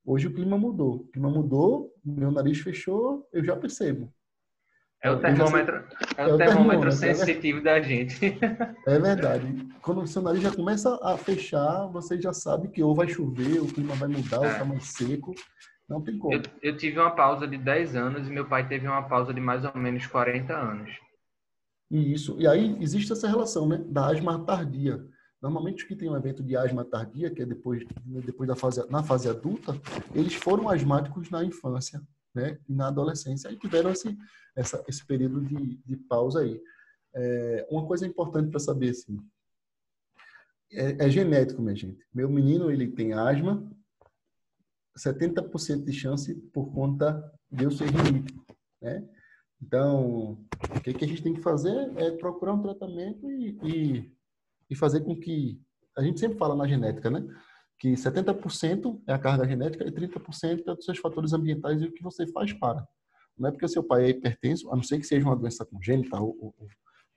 Hoje o clima mudou. O clima mudou, meu nariz fechou, eu já percebo. É o termômetro sensitivo da gente. É verdade. Quando o seu nariz já começa a fechar, você já sabe que ou vai chover, o clima vai mudar, ou está mais seco. Não tem como. Eu tive uma pausa de 10 anos e meu pai teve uma pausa de mais ou menos 40 anos. Isso. E aí existe essa relação, né, da asma tardia. Normalmente os que têm um evento de asma tardia, que é depois na fase adulta, eles foram asmáticos na infância, né, e na adolescência, e tiveram esse período de pausa aí. Uma coisa importante para saber, assim, é genético, minha gente. Meu menino, ele tem asma, 70% de chance por conta de eu ser rinítico, né? Então, o que a gente tem que fazer é procurar um tratamento e fazer com que... A gente sempre fala na genética, né? Que 70% é a carga genética e 30% é dos seus fatores ambientais e o que você faz para. Não é porque seu pai é hipertenso, a não ser que seja uma doença congênita ou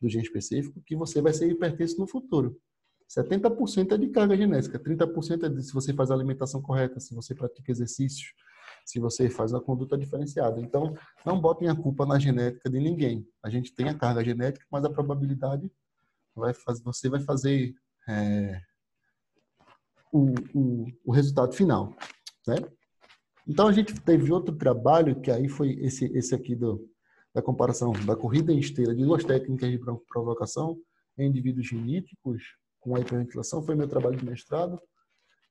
do gene específico, que você vai ser hipertenso no futuro. 70% é de carga genética, 30% é de se você faz a alimentação correta, se você pratica exercícios, se você faz uma conduta diferenciada. Então, não botem a culpa na genética de ninguém. A gente tem a carga genética, mas a probabilidade você vai fazer o resultado final, né? Então, a gente teve outro trabalho, que aí foi esse aqui da comparação da corrida em esteira de duas técnicas de broncoprovocação em indivíduos riníticos com a hiperventilação, foi meu trabalho de mestrado.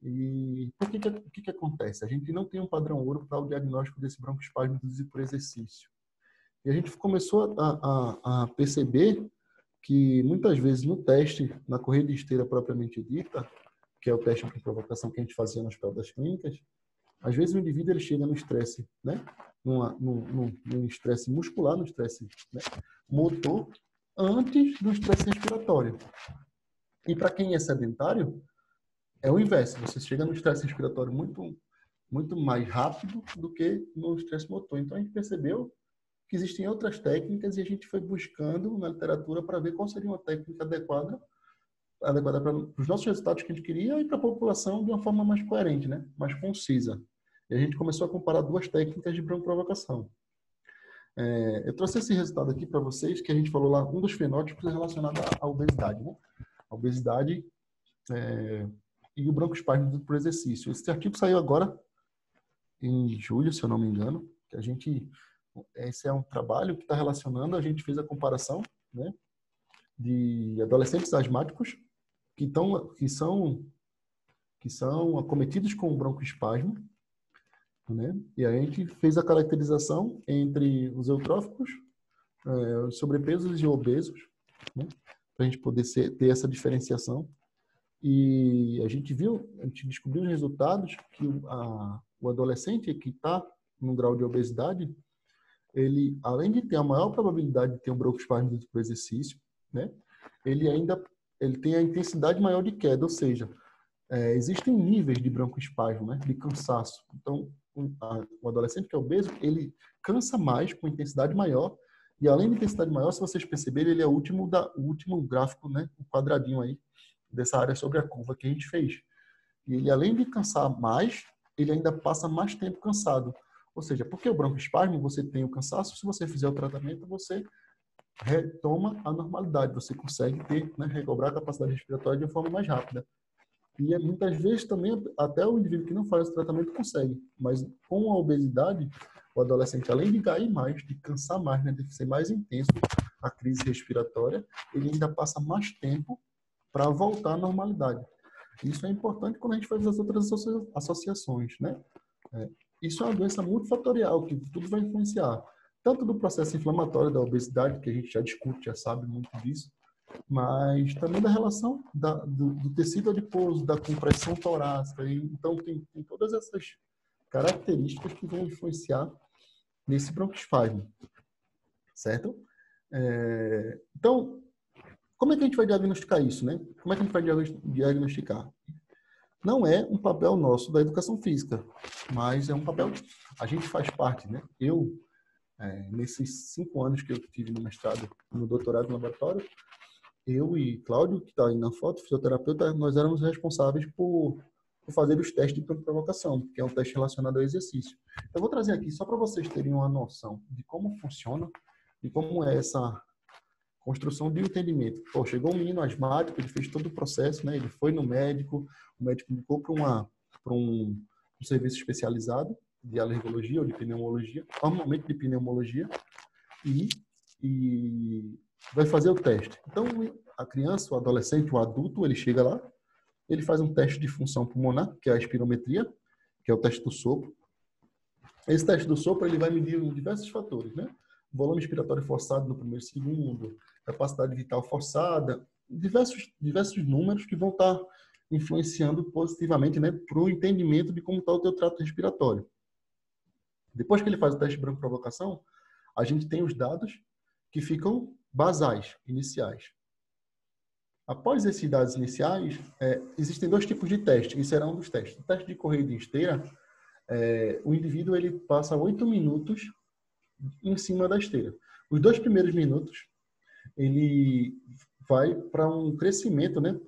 E o que acontece? A gente não tem um padrão ouro para o diagnóstico desse broncoespasmo induzido por exercício. E a gente começou a perceber que muitas vezes no teste, na corrida de esteira propriamente dita, que é o teste de provocação que a gente fazia nas provas clínicas, às vezes o indivíduo ele chega no estresse, né? No estresse muscular, no estresse, né, motor, antes do estresse respiratório. E para quem é sedentário, é o inverso. Você chega no estresse respiratório muito mais rápido do que no estresse motor. Então, a gente percebeu que existem outras técnicas e a gente foi buscando na literatura para ver qual seria uma técnica adequada adequada para os nossos resultados que a gente queria e para a população de uma forma mais coerente, né? Mais concisa. E a gente começou a comparar duas técnicas de broncoprovocação. Eu trouxe esse resultado aqui para vocês, que a gente falou lá, um dos fenótipos é relacionado à obesidade, né? A obesidade e o broncoespasmo por exercício. Esse artigo saiu agora, em julho, se eu não me engano, que esse é um trabalho que está relacionando, a gente fez a comparação, né, de adolescentes asmáticos que são acometidos com broncoespasmo, né, e a gente fez a caracterização entre os eutróficos, os sobrepesos e obesos, né, para a gente poder ter essa diferenciação. E a gente descobriu os resultados que o adolescente que está num grau de obesidade, ele, além de ter a maior probabilidade de ter um broncoespasmo por exercício, né, ele tem a intensidade maior de queda, ou seja, existem níveis de broncoespasmo, né, de cansaço. Então, o adolescente que é obeso, ele cansa mais, com intensidade maior, e além de intensidade maior, se vocês perceberem, ele é o último gráfico, né, o quadradinho aí, dessa área sobre a curva que a gente fez. E ele, além de cansar mais, ele ainda passa mais tempo cansado. Ou seja, porque o broncoespasmo, você tem o cansaço, se você fizer o tratamento, você retoma a normalidade, você consegue recobrar a capacidade respiratória de uma forma mais rápida. E muitas vezes também, até o indivíduo que não faz o tratamento consegue. Mas com a obesidade, o adolescente, além de cair mais, de cansar mais, né, de ser mais intenso a crise respiratória, ele ainda passa mais tempo para voltar à normalidade. Isso é importante quando a gente faz as outras associações, né? Isso é uma doença multifatorial, que tudo vai influenciar. Tanto do processo inflamatório da obesidade, que a gente já discute, já sabe muito disso, mas também da relação do tecido adiposo, da compressão torácica. Então, tem todas essas características que vão influenciar nesse broncoespasmo, certo? Então, como é que a gente vai diagnosticar isso, né? Como é que a gente vai diagnosticar? Não é um papel nosso da educação física, mas é um papel... A gente faz parte, né? Nesses 5 anos que eu tive no mestrado, no doutorado no laboratório, eu e Cláudio, que está aí na foto, fisioterapeuta, nós éramos responsáveis por fazer os testes de provocação, que é um teste relacionado ao exercício. Eu vou trazer aqui só para vocês terem uma noção de como funciona e como é essa construção de entendimento. Chegou um menino asmático, ele fez todo o processo, né? Ele foi no médico, o médico indicou para um serviço especializado de alergologia ou de pneumologia, normalmente de pneumologia, e vai fazer o teste. Então, a criança, o adolescente, o adulto, ele chega lá, ele faz um teste de função pulmonar, que é a espirometria, que é o teste do sopro. Esse teste do sopro, ele vai medir diversos fatores, né? Volume respiratório forçado no primeiro segundo, capacidade vital forçada, diversos números que vão estar influenciando positivamente, né, para o entendimento de como está o teu trato respiratório. Depois que ele faz o teste de broncoprovocação, a gente tem os dados que ficam basais, iniciais. Após esses dados iniciais, existem 2 tipos de teste, e será um dos testes. O teste de corrida em esteira, o indivíduo ele passa 8 minutos em cima da esteira. Os 2 primeiros minutos, ele vai para um crescimento, né,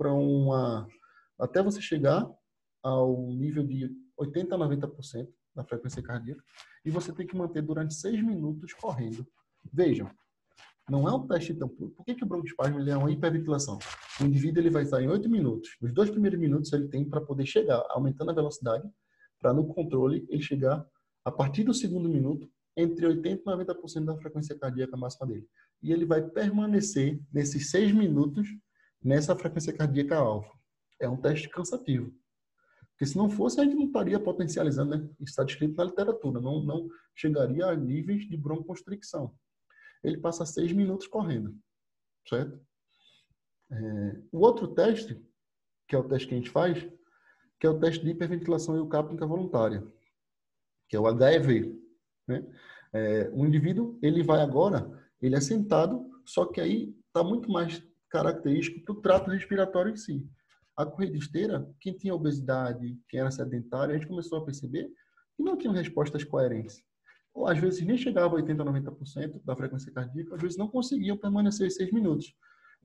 até você chegar ao nível de 80% a 90% da frequência cardíaca, e você tem que manter durante 6 minutos correndo. Vejam, não é um teste tão... Por que o broncoespasmo é uma hiperventilação? O indivíduo ele vai estar em 8 minutos. Os 2 primeiros minutos ele tem para poder chegar, aumentando a velocidade, para no controle ele chegar, a partir do segundo minuto, entre 80% e 90% da frequência cardíaca máxima dele. E ele vai permanecer nesses 6 minutos nessa frequência cardíaca alfa. É um teste cansativo. Porque se não fosse, a gente não estaria potencializando, né? Está descrito na literatura, não chegaria a níveis de broncoconstricção. Ele passa 6 minutos correndo, certo? O outro teste, que é o teste que a gente faz, que é o teste de hiperventilação eucápnica voluntária, que é o HEV, né? O indivíduo, ele vai agora, ele é sentado, só que aí está muito mais característico do trato respiratório em si. A corrida esteira, quem tinha obesidade, quem era sedentário, a gente começou a perceber que não tinham respostas coerentes. Ou às vezes nem chegava a 80% a 90% da frequência cardíaca, às vezes não conseguiam permanecer 6 minutos.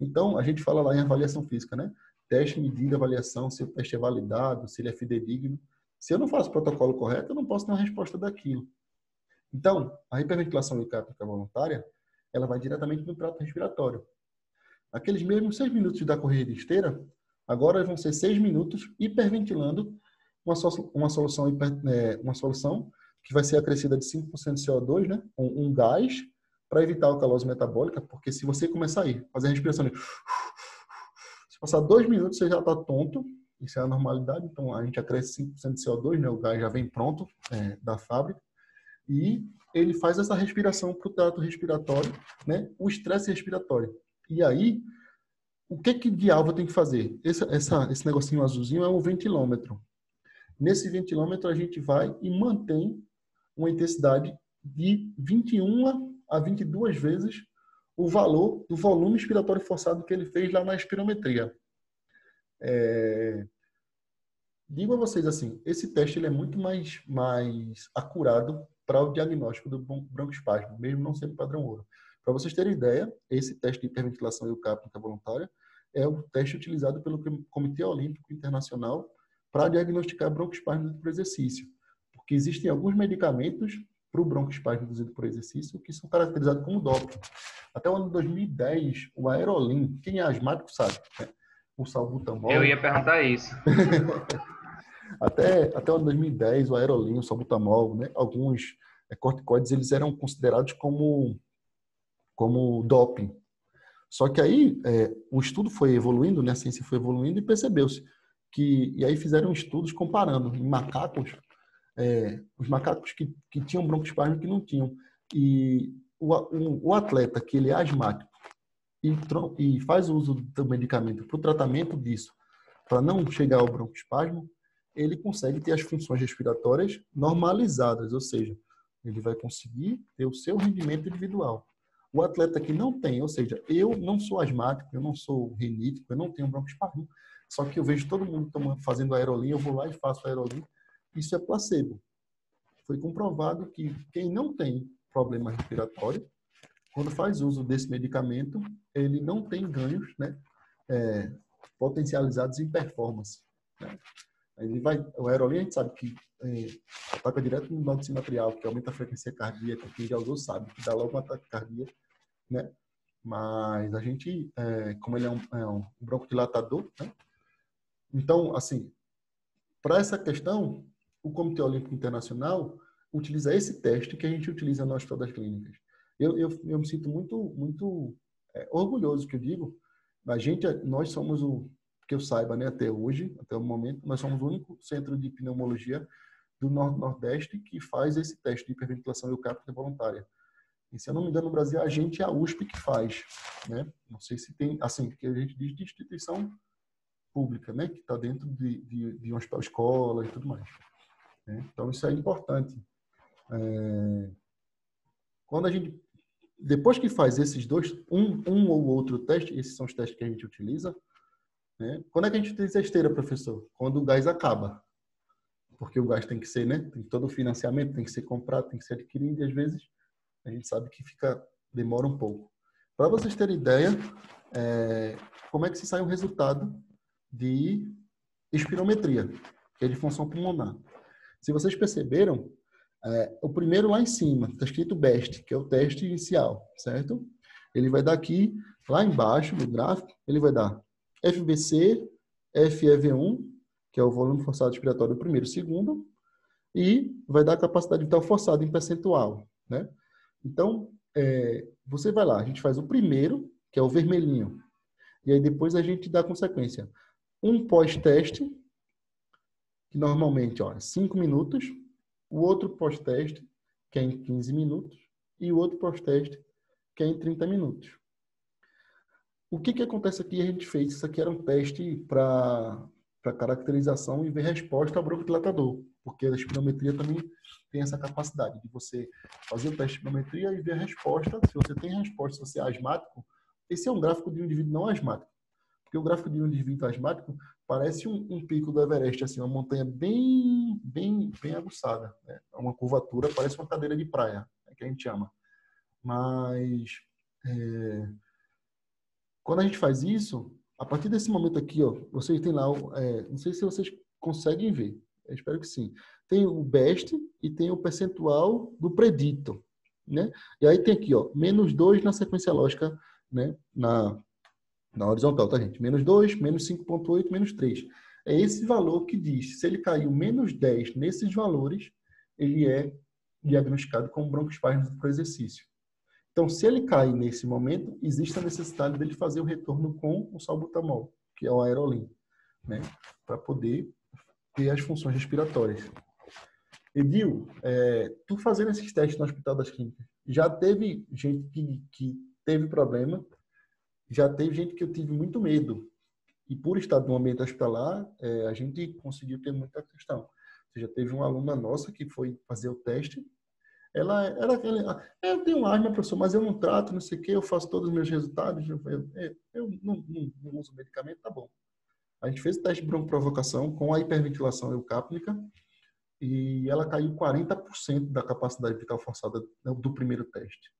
Então, a gente fala lá em avaliação física, né? teste, medida, avaliação, se o teste é validado, se ele é fidedigno. Se eu não faço o protocolo correto, eu não posso ter uma resposta daquilo. Então, a hiperventilação eutrópica voluntária, ela vai diretamente no trato respiratório. Aqueles mesmos 6 minutos da corrida esteira, agora vão ser 6 minutos hiperventilando uma solução que vai ser acrescida de 5% de CO2, né? Um gás, para evitar a alcalose metabólica, porque se você começar a ir, fazer a respiração de... Se passar 2 minutos, você já está tonto, isso é a normalidade, então a gente acresce 5% de CO2, né? O gás já vem pronto da fábrica, e ele faz essa respiração para o trato respiratório, né? O estresse respiratório. E aí, o que de alvo tem que fazer? Esse negocinho azulzinho é um ventilômetro. Nesse ventilômetro, a gente vai e mantém uma intensidade de 21 a 22 vezes o valor do volume expiratório forçado que ele fez lá na espirometria. Digo a vocês assim, esse teste ele é muito mais acurado para o diagnóstico do broncoespasmo, mesmo não sendo padrão ouro. Para vocês terem ideia, esse teste de hiperventilação eucápnica voluntária é o teste utilizado pelo Comitê Olímpico Internacional para diagnosticar broncoespasmo por exercício. Porque existem alguns medicamentos para o broncoespasmo induzido por exercício que são caracterizados como doping. Até o ano de 2010, o Aerolin, quem é asmático sabe, né? O salbutamol... Eu ia perguntar isso. Até o ano de 2010, o Aerolin, o salbutamol, né? Alguns corticoides, eles eram considerados como doping. Só que aí o estudo foi evoluindo, né? A ciência foi evoluindo e percebeu-se que... E aí fizeram estudos comparando em macacos, os macacos que tinham broncoespasmo e que não tinham. E o atleta que ele é asmático e faz uso do medicamento para o tratamento disso, para não chegar ao broncoespasmo, ele consegue ter as funções respiratórias normalizadas, ou seja, ele vai conseguir ter o seu rendimento individual. O atleta que não tem, ou seja, eu não sou asmático, eu não sou rinítico, eu não tenho broncoespasmo, só que eu vejo todo mundo fazendo Aerolin, eu vou lá e faço Aerolin, isso é placebo. Foi comprovado que quem não tem problema respiratório, quando faz uso desse medicamento, ele não tem ganhos, né, potencializados em performance, né? O Aerolin, a gente sabe que ataca direto no nó sinoatrial, que aumenta a frequência cardíaca, quem já usou sabe, que dá logo um ataque cardíaco, né? Mas a gente, como ele é um broncodilatador, né? Então, assim, para essa questão, o Comitê Olímpico Internacional utiliza esse teste que a gente utiliza nas todas clínicas. Eu me sinto muito orgulhoso, que eu digo, nós somos que eu saiba, né, até hoje, até o momento, nós somos o único centro de pneumologia do Nordeste que faz esse teste de hiperventilação eucáptica voluntária. E, se eu não me engano, no Brasil, a gente é a USP que faz, né? Não sei se tem, assim, porque a gente diz de instituição pública, né, que está dentro de um hospital escola e tudo mais, né? Então, isso é importante. Quando a gente, depois que faz esses dois, um ou outro teste, esses são os testes que a gente utiliza, né? Quando é que a gente utiliza a esteira, professor? Quando o gás acaba. Porque o gás tem que ser, né? Tem todo o financiamento, tem que ser comprado, tem que ser adquirido, e às vezes a gente sabe que demora um pouco. Para vocês terem ideia, como é que se sai um resultado de espirometria, que é de função pulmonar. Se vocês perceberam, o primeiro lá em cima, está escrito BEST, que é o teste inicial, certo? Ele vai dar aqui, lá embaixo no gráfico, ele vai dar FVC, FEV1, que é o volume forçado expiratório do primeiro e segundo, e vai dar a capacidade vital forçada em percentual, né? Então, você vai lá, a gente faz o primeiro, que é o vermelhinho, e aí depois a gente dá a consequência. Um pós-teste, que normalmente é 5 minutos, o outro pós-teste, que é em 15 minutos, e o outro pós-teste, que é em 30 minutos. O que acontece aqui? A gente fez, isso aqui era um teste para caracterização e ver resposta ao broncodilatador, porque a espirometria também tem essa capacidade de você fazer o teste de espirometria e ver a resposta. Se você tem resposta, se você é asmático, esse é um gráfico de um indivíduo não asmático, porque o gráfico de um indivíduo asmático parece um pico do Everest, assim, uma montanha bem aguçada, né? Uma curvatura, parece uma cadeira de praia, né, que a gente chama. Mas quando a gente faz isso, A partir desse momento aqui, ó, vocês têm lá, não sei se vocês conseguem ver, eu espero que sim. Tem o best e tem o percentual do predito, né? E aí tem aqui, ó, -2 na sequência lógica, né? Na horizontal, tá, gente? -2, -5,8, -3. É esse valor que diz, se ele caiu -10 nesses valores, ele é diagnosticado como broncoespasmo por exercício. Então, se ele cai nesse momento, existe a necessidade dele fazer o retorno com o salbutamol, que é o aerolim, né? Para poder ter as funções respiratórias. Edil, tu fazendo esses testes no Hospital das Clínicas, já teve gente que teve problema, já teve gente que eu tive muito medo. E por estar no ambiente hospitalar, a gente conseguiu ter muita questão. Ou seja, teve uma aluna nossa que foi fazer o teste. Ela era aquela, eu tenho asma, professor, mas eu não trato, não sei o quê, eu faço todos os meus resultados, eu não uso medicamento, tá bom. A gente fez o teste de broncoprovocação com a hiperventilação eucápnica e ela caiu 40% da capacidade vital forçada do primeiro teste.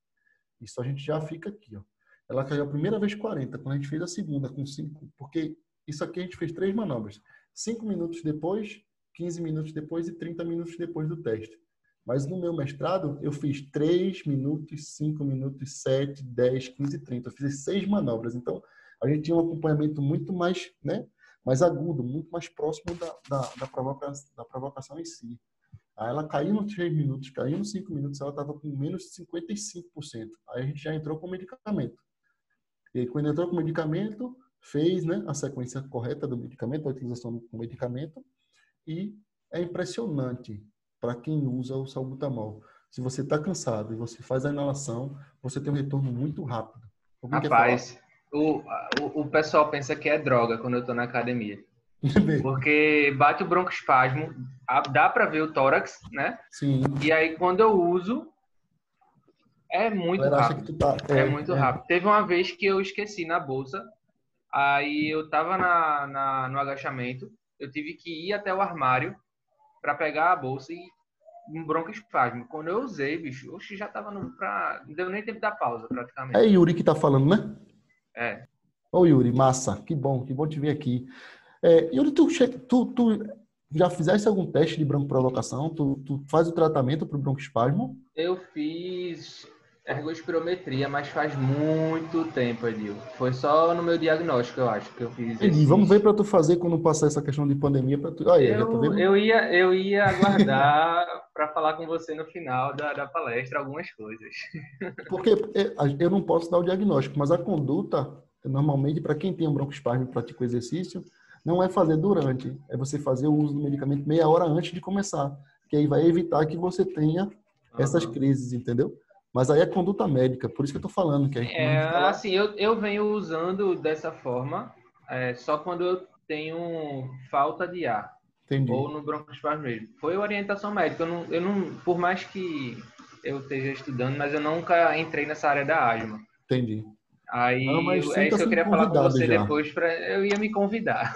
Isso a gente já fica aqui, ó. Ela caiu a primeira vez 40, quando a gente fez a segunda com 5, porque isso aqui a gente fez 3 manobras. 5 minutos depois, 15 minutos depois e 30 minutos depois do teste. Mas no meu mestrado, eu fiz 3 minutos, 5 minutos, 7, 10, 15 e 30. Eu fiz 6 manobras. Então, a gente tinha um acompanhamento muito mais, né, mais agudo, muito mais próximo da provocação em si. Aí ela caiu nos 3 minutos, caiu nos 5 minutos, ela estava com menos de 55%. Aí a gente já entrou com medicamento. E aí, quando entrou com medicamento, fez, né, a sequência correta do medicamento, a utilização do medicamento, e é impressionante para quem usa o salbutamol. Se você está cansado e você faz a inalação, você tem um retorno muito rápido. Alguém Rapaz, o pessoal pensa que é droga quando eu estou na academia. Porque bate o broncoespasmo, dá para ver o tórax, né? Sim. E aí, quando eu uso, é muito rápido. É muito rápido. Teve uma vez que eu esqueci na bolsa, aí eu tava no agachamento, eu tive que ir até o armário para pegar a bolsa e um broncoespasmo. Quando eu usei, bicho, oxe, já tava não deu nem tempo da pausa, praticamente. É Yuri que tá falando, né? É. Ô Yuri, massa, que bom te ver aqui. Yuri, tu já fizeste algum teste de broncoprovocação? Tu faz o tratamento para o broncoespasmo? Eu fiz ergospirometria, mas faz muito tempo, Edil. Foi só no meu diagnóstico, eu acho, que eu fiz Entendi. Vamos ver para tu fazer quando passar essa questão de pandemia. Já tô vendo? Eu ia aguardar para falar com você no final da palestra algumas coisas. Porque eu não posso dar o diagnóstico, mas a conduta, normalmente, para quem tem um broncoespasmo e pratica o exercício, não é fazer durante, é você fazer o uso do medicamento meia hora antes de começar, que aí vai evitar que você tenha essas crises, entendeu? Mas aí é conduta médica, por isso que eu tô falando. Que assim, eu venho usando dessa forma, só quando eu tenho falta de ar. Entendi. Ou no broncoespasmo mesmo. Foi orientação médica. Eu não, por mais que eu esteja estudando, mas eu nunca entrei nessa área da asma. Entendi. Aí é isso que eu queria falar com você já. Depois, eu ia me convidar.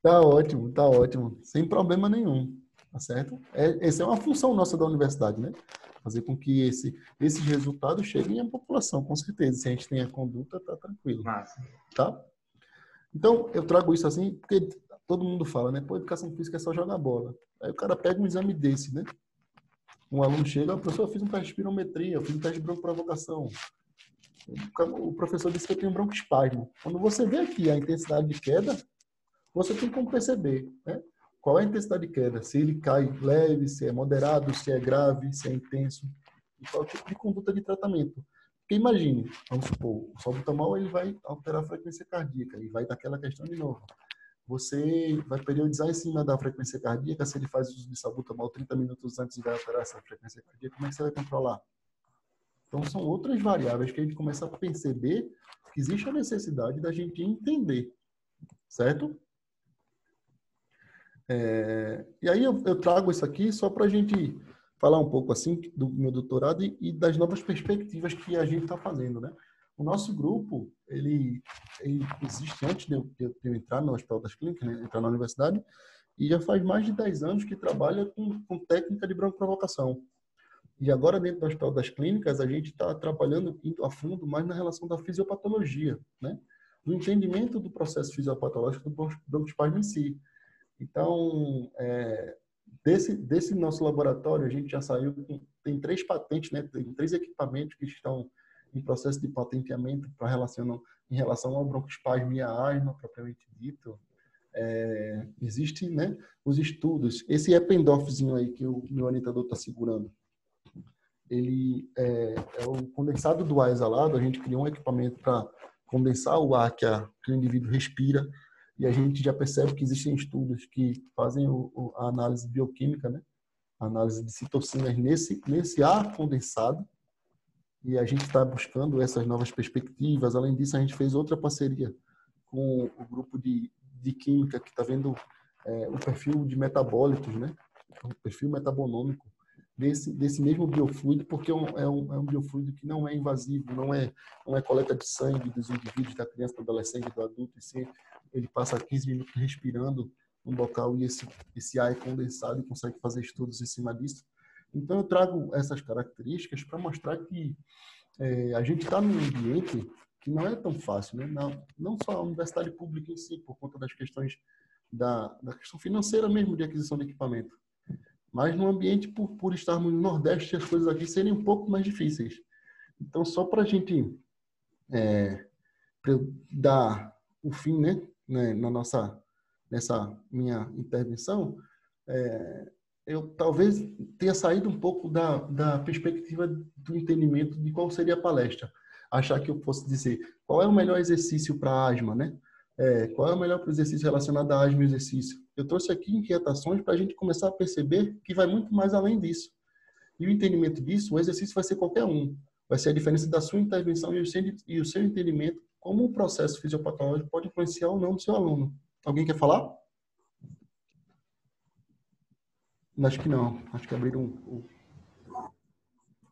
Tá ótimo. Sem problema nenhum. Tá certo? Essa é uma função nossa da universidade, né? Fazer com que esses resultados cheguem à população, com certeza. Se a gente tem a conduta, tá tranquilo. Massa. Tá? Então, eu trago isso assim, porque todo mundo fala, né? Pô, educação física é só jogar bola. Aí o cara pega um exame desse, né? Um aluno chega, professor, eu fiz um teste de espirometria, eu fiz um teste de broncoprovocação. O professor disse que eu tenho broncoespasmo. Quando você vê aqui a intensidade de queda, você tem como perceber, né? Qual é a intensidade de queda? Se ele cai leve, se é moderado, se é grave, se é intenso. E qual é o tipo de conduta de tratamento. Porque imagine, vamos supor, o salbutamol ele vai alterar a frequência cardíaca e vai dar aquela questão de novo. Você vai periodizar em cima da frequência cardíaca, se ele faz uso de salbutamol 30 minutos antes e vai alterar essa frequência cardíaca, como é que você vai controlar? Então, são outras variáveis que a gente começa a perceber que existe a necessidade da gente entender, certo? E aí eu trago isso aqui só para a gente falar um pouco assim do meu doutorado e das novas perspectivas que a gente está fazendo, né? O nosso grupo, ele existe antes de eu entrar no Hospital das Clínicas, né? Entrar na universidade, e já faz mais de 10 anos que trabalha com técnica de broncoprovocação. E agora, dentro do Hospital das Clínicas, a gente está trabalhando, indo a fundo mais na relação da fisiopatologia, né? do entendimento do processo fisiopatológico do broncoespasmo em si. Então, desse nosso laboratório, a gente já saiu, tem 3 patentes, né? Tem 3 equipamentos que estão em processo de patenteamento em relação ao broncoespasmo e à asma, propriamente dito. Existem, né, os estudos. Esse Eppendorfzinho aí que o meu orientador está segurando, ele é o condensado do ar exalado. A gente criou um equipamento para condensar o ar que o indivíduo respira, e a gente já percebe que existem estudos que fazem a análise bioquímica, né? A análise de citocinas nesse ar condensado, e a gente está buscando essas novas perspectivas. Além disso, a gente fez outra parceria com o grupo de química que está vendo o perfil de metabólitos, né? O perfil metabonômico desse mesmo biofluido, porque é um biofluido que não é invasivo, não é coleta de sangue dos indivíduos, da criança, do adolescente, do adulto, e sim, ele passa 15 minutos respirando no local e esse ar é condensado e consegue fazer estudos em cima disso. Então, eu trago essas características para mostrar que a gente está num ambiente que não é tão fácil, né? Não só a universidade pública em si, por conta das questões da questão financeira mesmo de aquisição de equipamento, mas no ambiente, por estarmos no Nordeste, as coisas aqui serem um pouco mais difíceis. Então, só para a gente dar o fim, né, nessa minha intervenção, eu talvez tenha saído um pouco da perspectiva do entendimento de qual seria a palestra. Achar que eu fosse dizer qual é o melhor exercício para asma, né? Qual é o melhor exercício relacionado à asma e exercício. Eu trouxe aqui inquietações para a gente começar a perceber que vai muito mais além disso. E o entendimento disso, o exercício vai ser qualquer um. Vai ser a diferença da sua intervenção e o seu entendimento, como o processo fisiopatológico pode influenciar ou não do seu aluno. Alguém quer falar? Acho que não. Acho que abriram o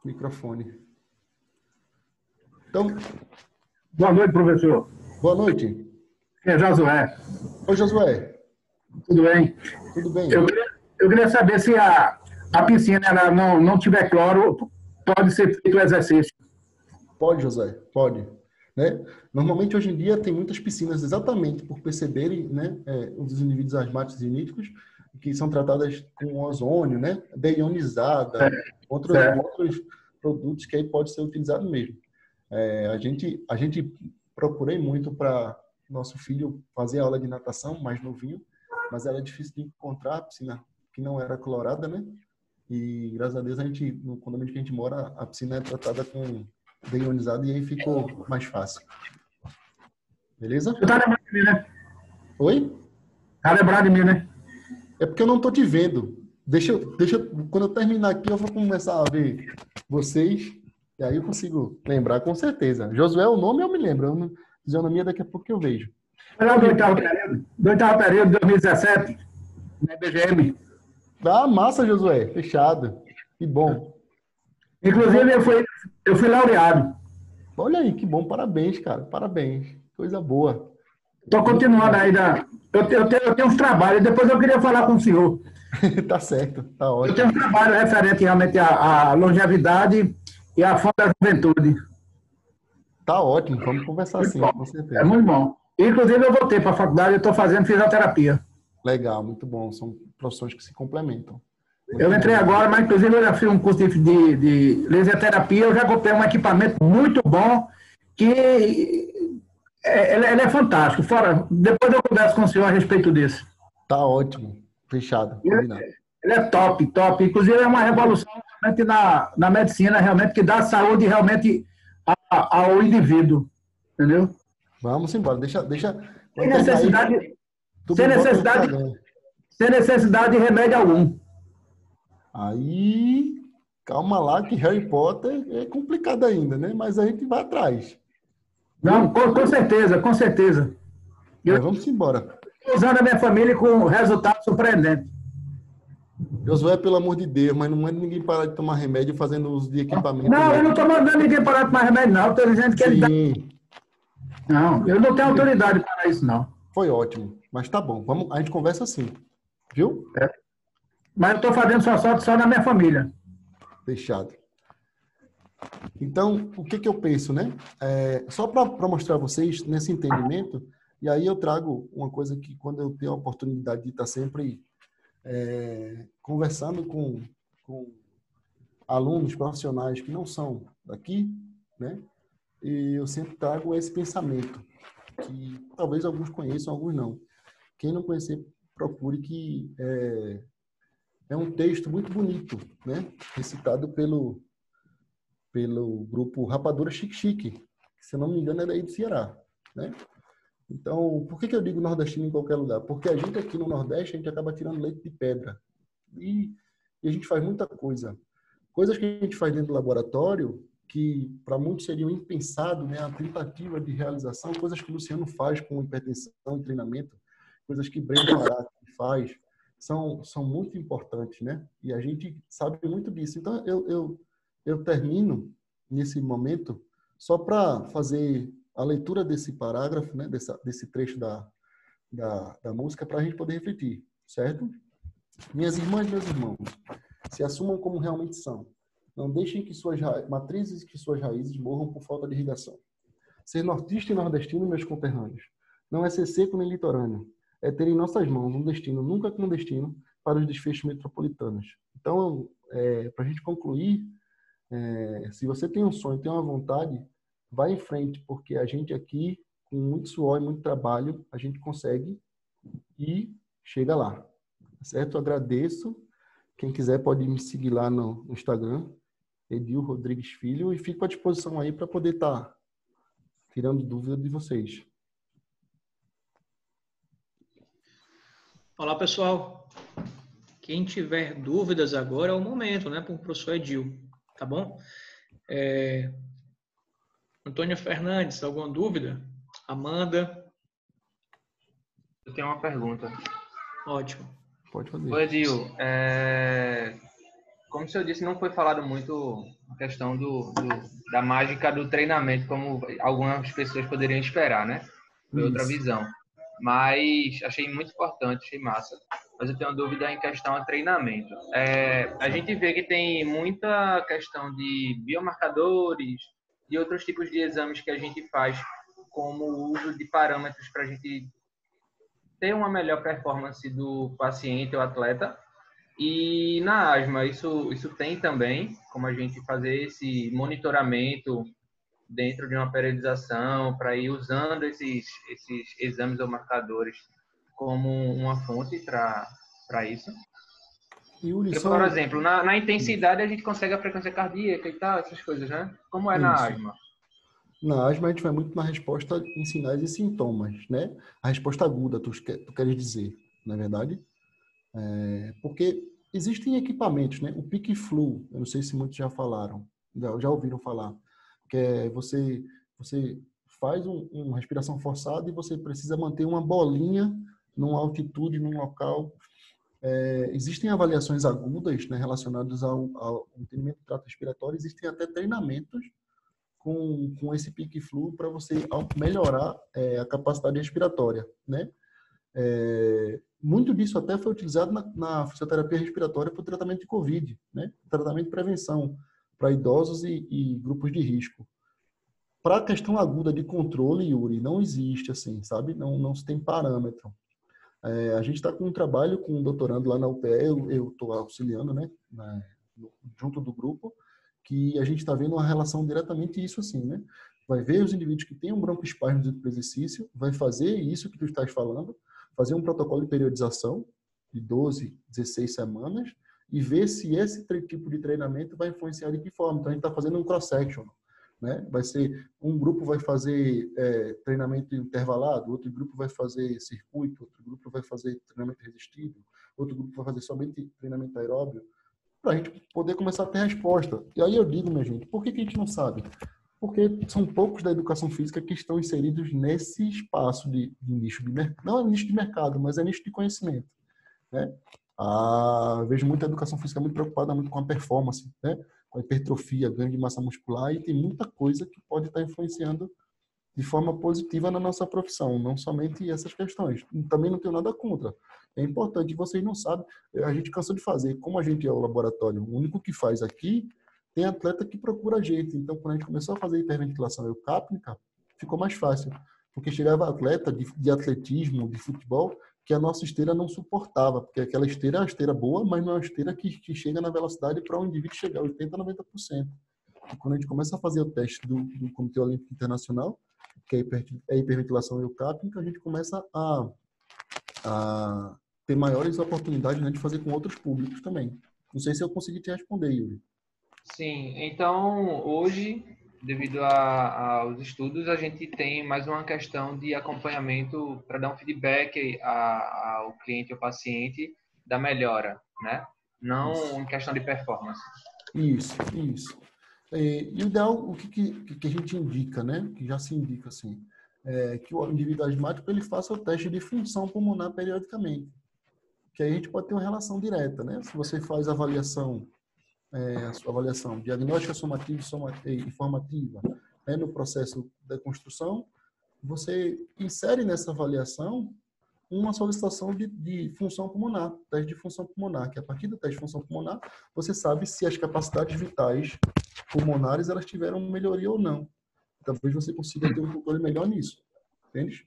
microfone. Então, boa noite, professor. Boa noite. É Josué. Oi, Josué. Tudo bem? Tudo bem. Eu queria saber se a piscina ela não tiver cloro, pode ser feito o exercício. Pode, Josué, pode. Né? Normalmente, hoje em dia, tem muitas piscinas exatamente por perceberem, né, os indivíduos asmáticos e níticos, que são tratadas com ozônio, né, deionizada, outros produtos que aí pode ser utilizado mesmo. A gente procurei muito para nosso filho fazer aula de natação, mais novinho, mas era difícil de encontrar a piscina que não era clorada, né? E graças a Deus no condomínio que a gente mora, a piscina é tratada com deionizado e aí ficou mais fácil. Beleza? Você tá lembrado de mim, né? Oi? Tá lembrado de mim, né? É porque eu não tô te vendo. Quando eu terminar aqui, eu vou começar a ver vocês. E aí eu consigo lembrar com certeza. Josué, o nome eu me lembro. Fisionomia daqui a pouco que eu vejo. Foi lá do oitavo período, 2017, na BGM. Ah, massa, Josué. Fechado. Que bom. Inclusive, eu fui laureado. Olha aí, que bom. Parabéns, cara. Parabéns. Coisa boa. Estou continuando aí. Eu tenho uns trabalhos. Depois eu queria falar com o senhor. Tá certo. Tá ótimo. Eu tenho um trabalho referente realmente à longevidade e à fonte da juventude. Tá ótimo. Vamos conversar assim, com certeza. É muito bom. Inclusive, eu voltei para a faculdade e estou fazendo fisioterapia. Legal, muito bom. São profissões que se complementam. Eu entrei agora, mas inclusive eu já fiz um curso de laser terapia. Eu já comprei um equipamento muito bom, que ele é fantástico. Depois eu converso com o senhor a respeito disso. Tá ótimo. Fechado. Ele é top, top. Inclusive é uma revolução realmente na medicina, realmente, que dá saúde realmente ao indivíduo. Entendeu? Vamos embora. Deixa sem necessidade de remédio algum. Aí, calma lá, que Harry Potter é complicado ainda, né? Mas a gente vai atrás. Não, com certeza, com certeza. Vamos embora. Usando a minha família com resultado surpreendente. Josué, pelo amor de Deus, mas não manda ninguém parar de tomar remédio fazendo uso de equipamento. Não, eu não estou mandando ninguém parar de tomar remédio, não. Estou dizendo que ele dá. Não, eu não tenho autoridade para isso, não. Foi ótimo, mas tá bom. A gente conversa assim, viu? Mas eu estou fazendo só na minha família. Fechado. Então, o que eu penso, né? Só para mostrar a vocês nesse entendimento, e aí eu trago uma coisa que quando eu tenho a oportunidade de estar sempre conversando com alunos profissionais que não são daqui, né? E eu sempre trago esse pensamento, que talvez alguns conheçam, alguns não. Quem não conhecer, procure, que é um texto muito bonito, né? Recitado pelo grupo Rapadura Chique Chique, que, se eu não me engano, é daí do Ceará, né? Então, por que eu digo nordestino em qualquer lugar? Porque a gente aqui no Nordeste, a gente acaba tirando leite de pedra. E a gente faz muita coisa. Coisas que a gente faz dentro do laboratório, que para muitos seriam impensado, né? A tentativa de realização, coisas que o Luciano faz com hipertensão e treinamento, coisas que Breno Araque faz, são muito importantes, né? E a gente sabe muito disso. Então, eu termino nesse momento só para fazer a leitura desse parágrafo, né? Desse trecho da música, para a gente poder refletir, certo? Minhas irmãs e meus irmãos, se assumam como realmente são. Não deixem que suas matrizes e que suas raízes morram por falta de irrigação. Ser nortista e nordestino, meus conterrâneos, não é ser seco nem litorâneo. É ter em nossas mãos um destino nunca clandestino para os desfechos metropolitanos. Então, para a gente concluir, se você tem um sonho, tem uma vontade, vai em frente, porque a gente aqui, com muito suor e muito trabalho, a gente consegue e chega lá. Certo? Eu agradeço. Quem quiser pode me seguir lá no Instagram, Edil Rodrigues Filho, e fico à disposição aí para poder estar tirando dúvida de vocês. Olá, pessoal. Quem tiver dúvidas agora é o momento, né, para o professor Edil, tá bom? Antônia Fernandes, alguma dúvida? Amanda? Eu tenho uma pergunta. Ótimo. Pode fazer. Oi, Edil. Como o senhor disse, não foi falado muito a questão da mágica do treinamento, como algumas pessoas poderiam esperar, né? Foi outra visão. Mas achei muito importante, achei massa. Mas eu tenho uma dúvida em questão a treinamento. A gente vê que tem muita questão de biomarcadores, de outros tipos de exames que a gente faz, como o uso de parâmetros para a gente ter uma melhor performance do paciente ou atleta. E na asma, isso tem também, como a gente fazer esse monitoramento dentro de uma periodização, para ir usando esses exames ou marcadores como uma fonte para isso. Porque, por exemplo, na intensidade a gente consegue a frequência cardíaca e tal, essas coisas, né? Como é na asma? Na asma a gente vai muito na resposta em sinais e sintomas, né? A resposta aguda, tu queres dizer, não é verdade? Porque existem equipamentos, né? O PickFlu, eu não sei se muitos já falaram, já ouviram falar, que você faz uma respiração forçada e você precisa manter uma bolinha numa altitude, num local. Existem avaliações agudas, né, relacionadas ao entendimento do trato respiratório. Existem até treinamentos com esse PickFlu para você melhorar a capacidade respiratória, né? Muito disso até foi utilizado na fisioterapia respiratória para o tratamento de COVID, né? Tratamento de prevenção para idosos e grupos de risco. Para a questão aguda de controle, Yuri, não existe assim, sabe? Não se tem parâmetro. A gente está com um trabalho com um doutorando lá na UPE, eu estou auxiliando, né? Junto do grupo, que a gente está vendo uma relação diretamente isso assim, né? Vai ver os indivíduos que têm um broncoespasmo dentro do exercício, vai fazer isso que tu estás falando, fazer um protocolo de periodização de 12, 16 semanas e ver se esse tipo de treinamento vai influenciar de que forma. Então, a gente está fazendo um cross-section, né? Vai ser, um grupo vai fazer treinamento intervalado, outro grupo vai fazer circuito, outro grupo vai fazer treinamento resistido, outro grupo vai fazer somente treinamento aeróbio, para a gente poder começar a ter resposta. E aí eu digo, minha gente, por que a gente não sabe? Porque são poucos da educação física que estão inseridos nesse espaço de nicho de mercado. Não é nicho de mercado, mas é nicho de conhecimento, né? Vejo muita educação física muito preocupada muito com a performance, né? Com a hipertrofia, ganho de massa muscular, e tem muita coisa que pode estar influenciando de forma positiva na nossa profissão, não somente essas questões. Também não tenho nada contra. É importante, vocês não sabem, a gente cansou de fazer, como a gente é o laboratório, o único que faz aqui, tem atleta que procura jeito. Então, quando a gente começou a fazer hiperventilação eucápnica, ficou mais fácil. Porque chegava atleta de atletismo, de futebol, que a nossa esteira não suportava. Porque aquela esteira é uma esteira boa, mas não é uma esteira que chega na velocidade para o indivíduo chegar a 80%, 90%. E quando a gente começa a fazer o teste do Comitê Olímpico Internacional, que é a hiperventilação eucápnica, a gente começa a ter maiores oportunidades, né, de fazer com outros públicos também. Não sei se eu consegui te responder, Yuri. Sim, então hoje, devido aos estudos, a gente tem mais uma questão de acompanhamento para dar um feedback ao cliente ou paciente da melhora, né? Não em questão de performance. Isso. E o ideal, o que a gente indica, né? Que já se indica assim, que o indivíduo asmático ele faça o teste de função pulmonar periodicamente, que aí a gente pode ter uma relação direta, né? Se você faz a avaliação, a sua avaliação diagnóstica, somativa e informativa, né, no processo da construção, você insere nessa avaliação uma solicitação de função pulmonar, teste de função pulmonar, que a partir do teste de função pulmonar, você sabe se as capacidades vitais pulmonares elas tiveram melhoria ou não. Talvez você consiga ter um controle melhor nisso. Entende?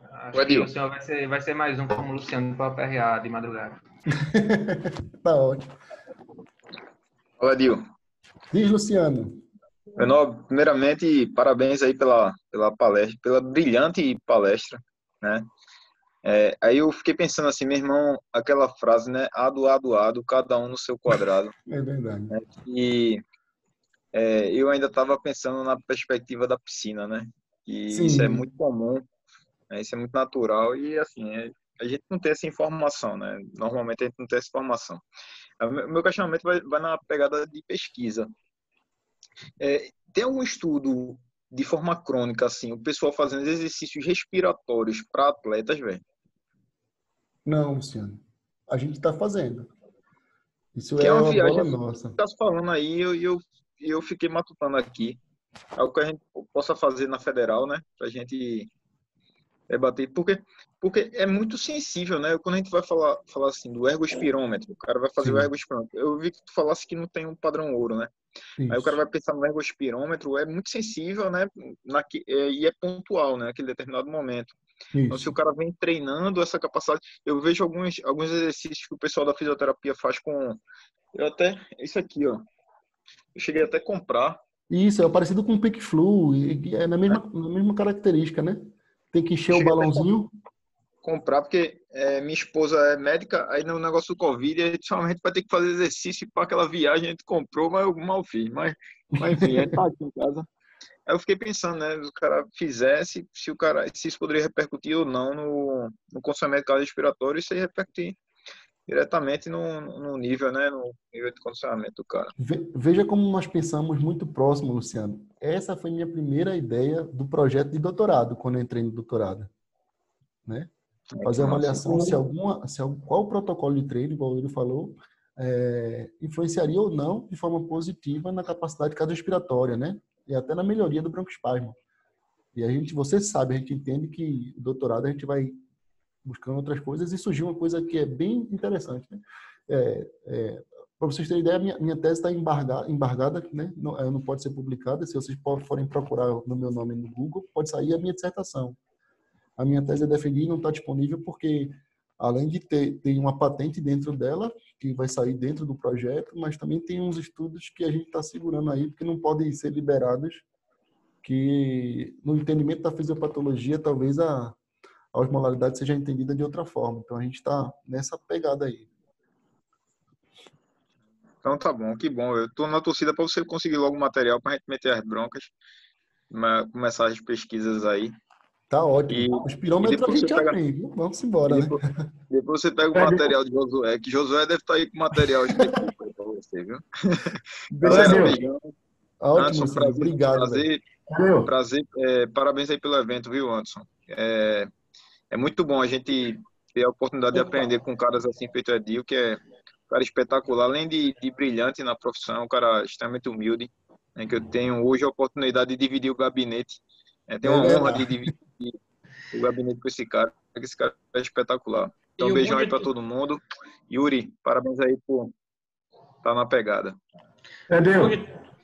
Acho que o senhor vai ser mais um como o Luciano para PRA de madrugada. Tá ótimo. Olá, Dil. Diz, Luciano. Primeiramente, parabéns aí pela palestra, pela brilhante palestra, né? Aí eu fiquei pensando assim, meu irmão, aquela frase, né? Ado, cada um no seu quadrado. É verdade. Né? E eu ainda estava pensando na perspectiva da piscina, né? E Sim. Isso é muito comum, né? Isso é muito natural e, assim, a gente não tem essa informação, né? Normalmente a gente não tem essa informação. O meu questionamento vai na pegada de pesquisa. Tem algum estudo de forma crônica, assim, o pessoal fazendo exercícios respiratórios para atletas, velho? Não, Luciano. A gente está fazendo. Isso que é uma uma viagem, bola nossa. Tá falando aí, eu fiquei matutando aqui. Algo que a gente possa fazer na federal, né? Pra gente debater. Porque é muito sensível, né? Quando a gente vai falar assim do ergospirômetro, o cara vai fazer Sim. o ergospirômetro. Eu vi que tu falasse que não tem um padrão ouro, né? Isso. Aí o cara vai pensar no ergospirômetro, é muito sensível, né? E é pontual, né? Aquele determinado momento. Isso. Então, se o cara vem treinando essa capacidade, eu vejo alguns exercícios que o pessoal da fisioterapia faz com. Isso aqui, ó. Eu cheguei até a comprar. Isso, é parecido com o Peak Flu, e é na mesma característica, né? Tem que encher o balãozinho. Comprar, porque minha esposa é médica, aí no negócio do Covid, a gente somente vai ter que fazer exercício para aquela viagem, a gente comprou, mas eu mal fiz. Mas enfim, a gente tá aqui em casa. Aí eu fiquei pensando, né, se o cara fizesse, se isso poderia repercutir ou não no condicionamento cardiorrespiratório, isso ia repercutir diretamente no nível, né, no nível de condicionamento do cara. Veja como nós pensamos muito próximo, Luciano. Essa foi minha primeira ideia do projeto de doutorado, quando eu entrei no doutorado, né? Fazer a avaliação qual o protocolo de treino, igual ele falou, influenciaria ou não de forma positiva na capacidade cardiorrespiratória, né? E até na melhoria do broncoespasmo. E você sabe, a gente entende que o doutorado a gente vai buscando outras coisas e surgiu uma coisa que é bem interessante, né? Para vocês terem ideia, minha tese está embargada, né? Não pode ser publicada. Se vocês forem procurar no meu nome no Google, pode sair a minha dissertação. A minha tese é defendida e não está disponível porque, além de ter uma patente dentro dela, que vai sair dentro do projeto, mas também tem uns estudos que a gente está segurando aí, porque não podem ser liberados, que no entendimento da fisiopatologia, talvez a osmolaridade seja entendida de outra forma. Então, a gente está nessa pegada aí. Então tá bom, que bom. Eu estou na torcida para você conseguir logo o material para a gente meter as broncas, começar as pesquisas aí. Tá ótimo. O espirômetro a gente já tem. Vamos embora, né? Depois você pega o material de Josué, que Josué deve estar aí com material específico para você, viu? Ótimo, Anderson, prazer, obrigado. Prazer. Parabéns aí pelo evento, viu, Anderson? É muito bom a gente ter a oportunidade de aprender com caras assim, feito Edil, que é um cara espetacular, além de brilhante na profissão, um cara extremamente humilde, né, que eu tenho hoje a oportunidade de dividir o gabinete. Tenho a honra de dividir o gabinete com esse cara, que esse cara é espetacular. Então, um beijão aí para todo mundo. Yuri, parabéns aí por na pegada.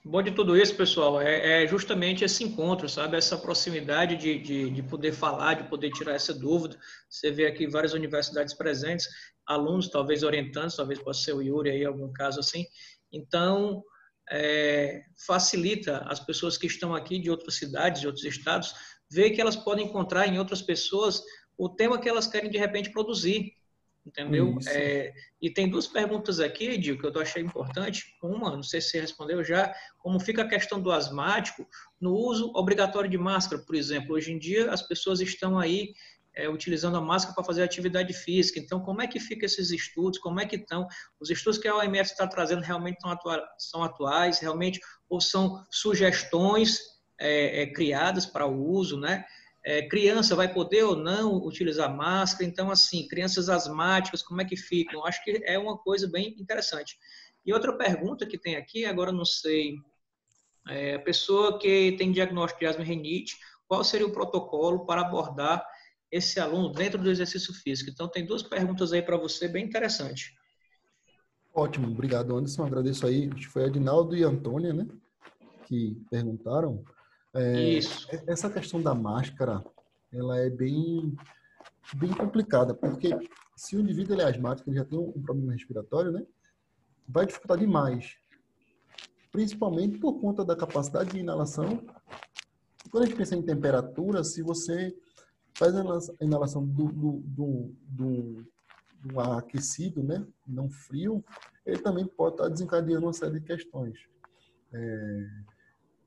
Bom de tudo isso, pessoal, é justamente esse encontro, sabe? Essa proximidade de poder falar, de poder tirar essa dúvida. Você vê aqui várias universidades presentes, alunos, talvez orientantes, talvez possa ser o Yuri aí, algum caso assim. Então, facilita as pessoas que estão aqui de outras cidades, de outros estados, ver que elas podem encontrar em outras pessoas o tema que elas querem de repente produzir. Entendeu? E tem duas perguntas aqui, Edil, que eu achei importante. Uma, não sei se você respondeu já, como fica a questão do asmático no uso obrigatório de máscara, por exemplo. Hoje em dia, as pessoas estão aí utilizando a máscara para fazer atividade física. Então, como é que fica esses estudos? Como é que estão? Os estudos que a OMS está trazendo realmente são atuais, realmente, ou são sugestões criadas para o uso, né? Criança vai poder ou não utilizar máscara, então assim, crianças asmáticas, como é que ficam? Acho que é uma coisa bem interessante. E outra pergunta que tem aqui, agora não sei, a pessoa que tem diagnóstico de asma e rinite, qual seria o protocolo para abordar esse aluno dentro do exercício físico? Então tem duas perguntas aí para você, bem interessante. Ótimo, obrigado, Anderson, agradeço aí, acho que foi a Adinaldo e a Antônia, né, que perguntaram. Isso. Essa questão da máscara, ela é bem complicada, porque se o indivíduo é asmático, ele já tem um problema respiratório, né? Vai dificultar demais, principalmente por conta da capacidade de inalação. Quando a gente pensa em temperatura, se você faz a inalação do ar aquecido, né? Não frio, ele também pode estar desencadeando uma série de questões.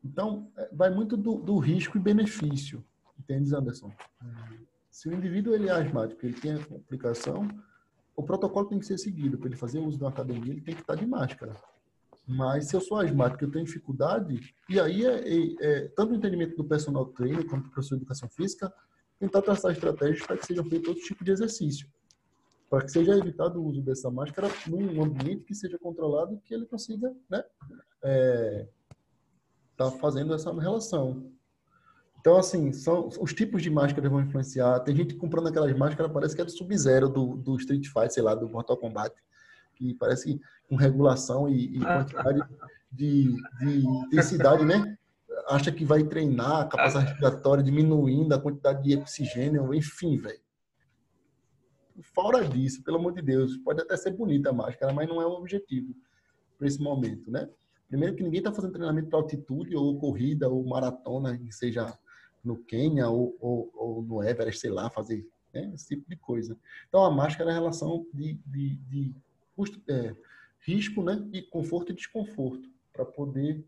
Então, vai muito do risco e benefício, entende, Anderson? Se o indivíduo ele é asmático, ele tem a complicação, o protocolo tem que ser seguido. Para ele fazer uso de uma academia, ele tem que estar de máscara. Mas se eu sou asmático, eu tenho dificuldade, e aí tanto o entendimento do personal trainer quanto do professor de educação física, tentar traçar estratégias para que sejam feitos outro tipo de exercício. Para que seja evitado o uso dessa máscara num ambiente que seja controlado, que ele consiga, né, tá fazendo essa relação. Então, assim, os tipos de máscara vão influenciar. Tem gente comprando aquelas máscaras, parece que é do Sub-Zero, do Street Fighter, sei lá, do Mortal Kombat, que parece com regulação e quantidade de intensidade, né? Acha que vai treinar a capacidade respiratória, diminuindo a quantidade de oxigênio, enfim, velho. Fora disso, pelo amor de Deus, pode até ser bonita a máscara, mas não é o objetivo para esse momento, né? Primeiro que ninguém está fazendo treinamento para altitude, ou corrida, ou maratona, que seja no Quênia ou no Everest, sei lá, fazer, né, esse tipo de coisa. Então, a máscara é a relação de custo, risco, né, e conforto e desconforto, para poder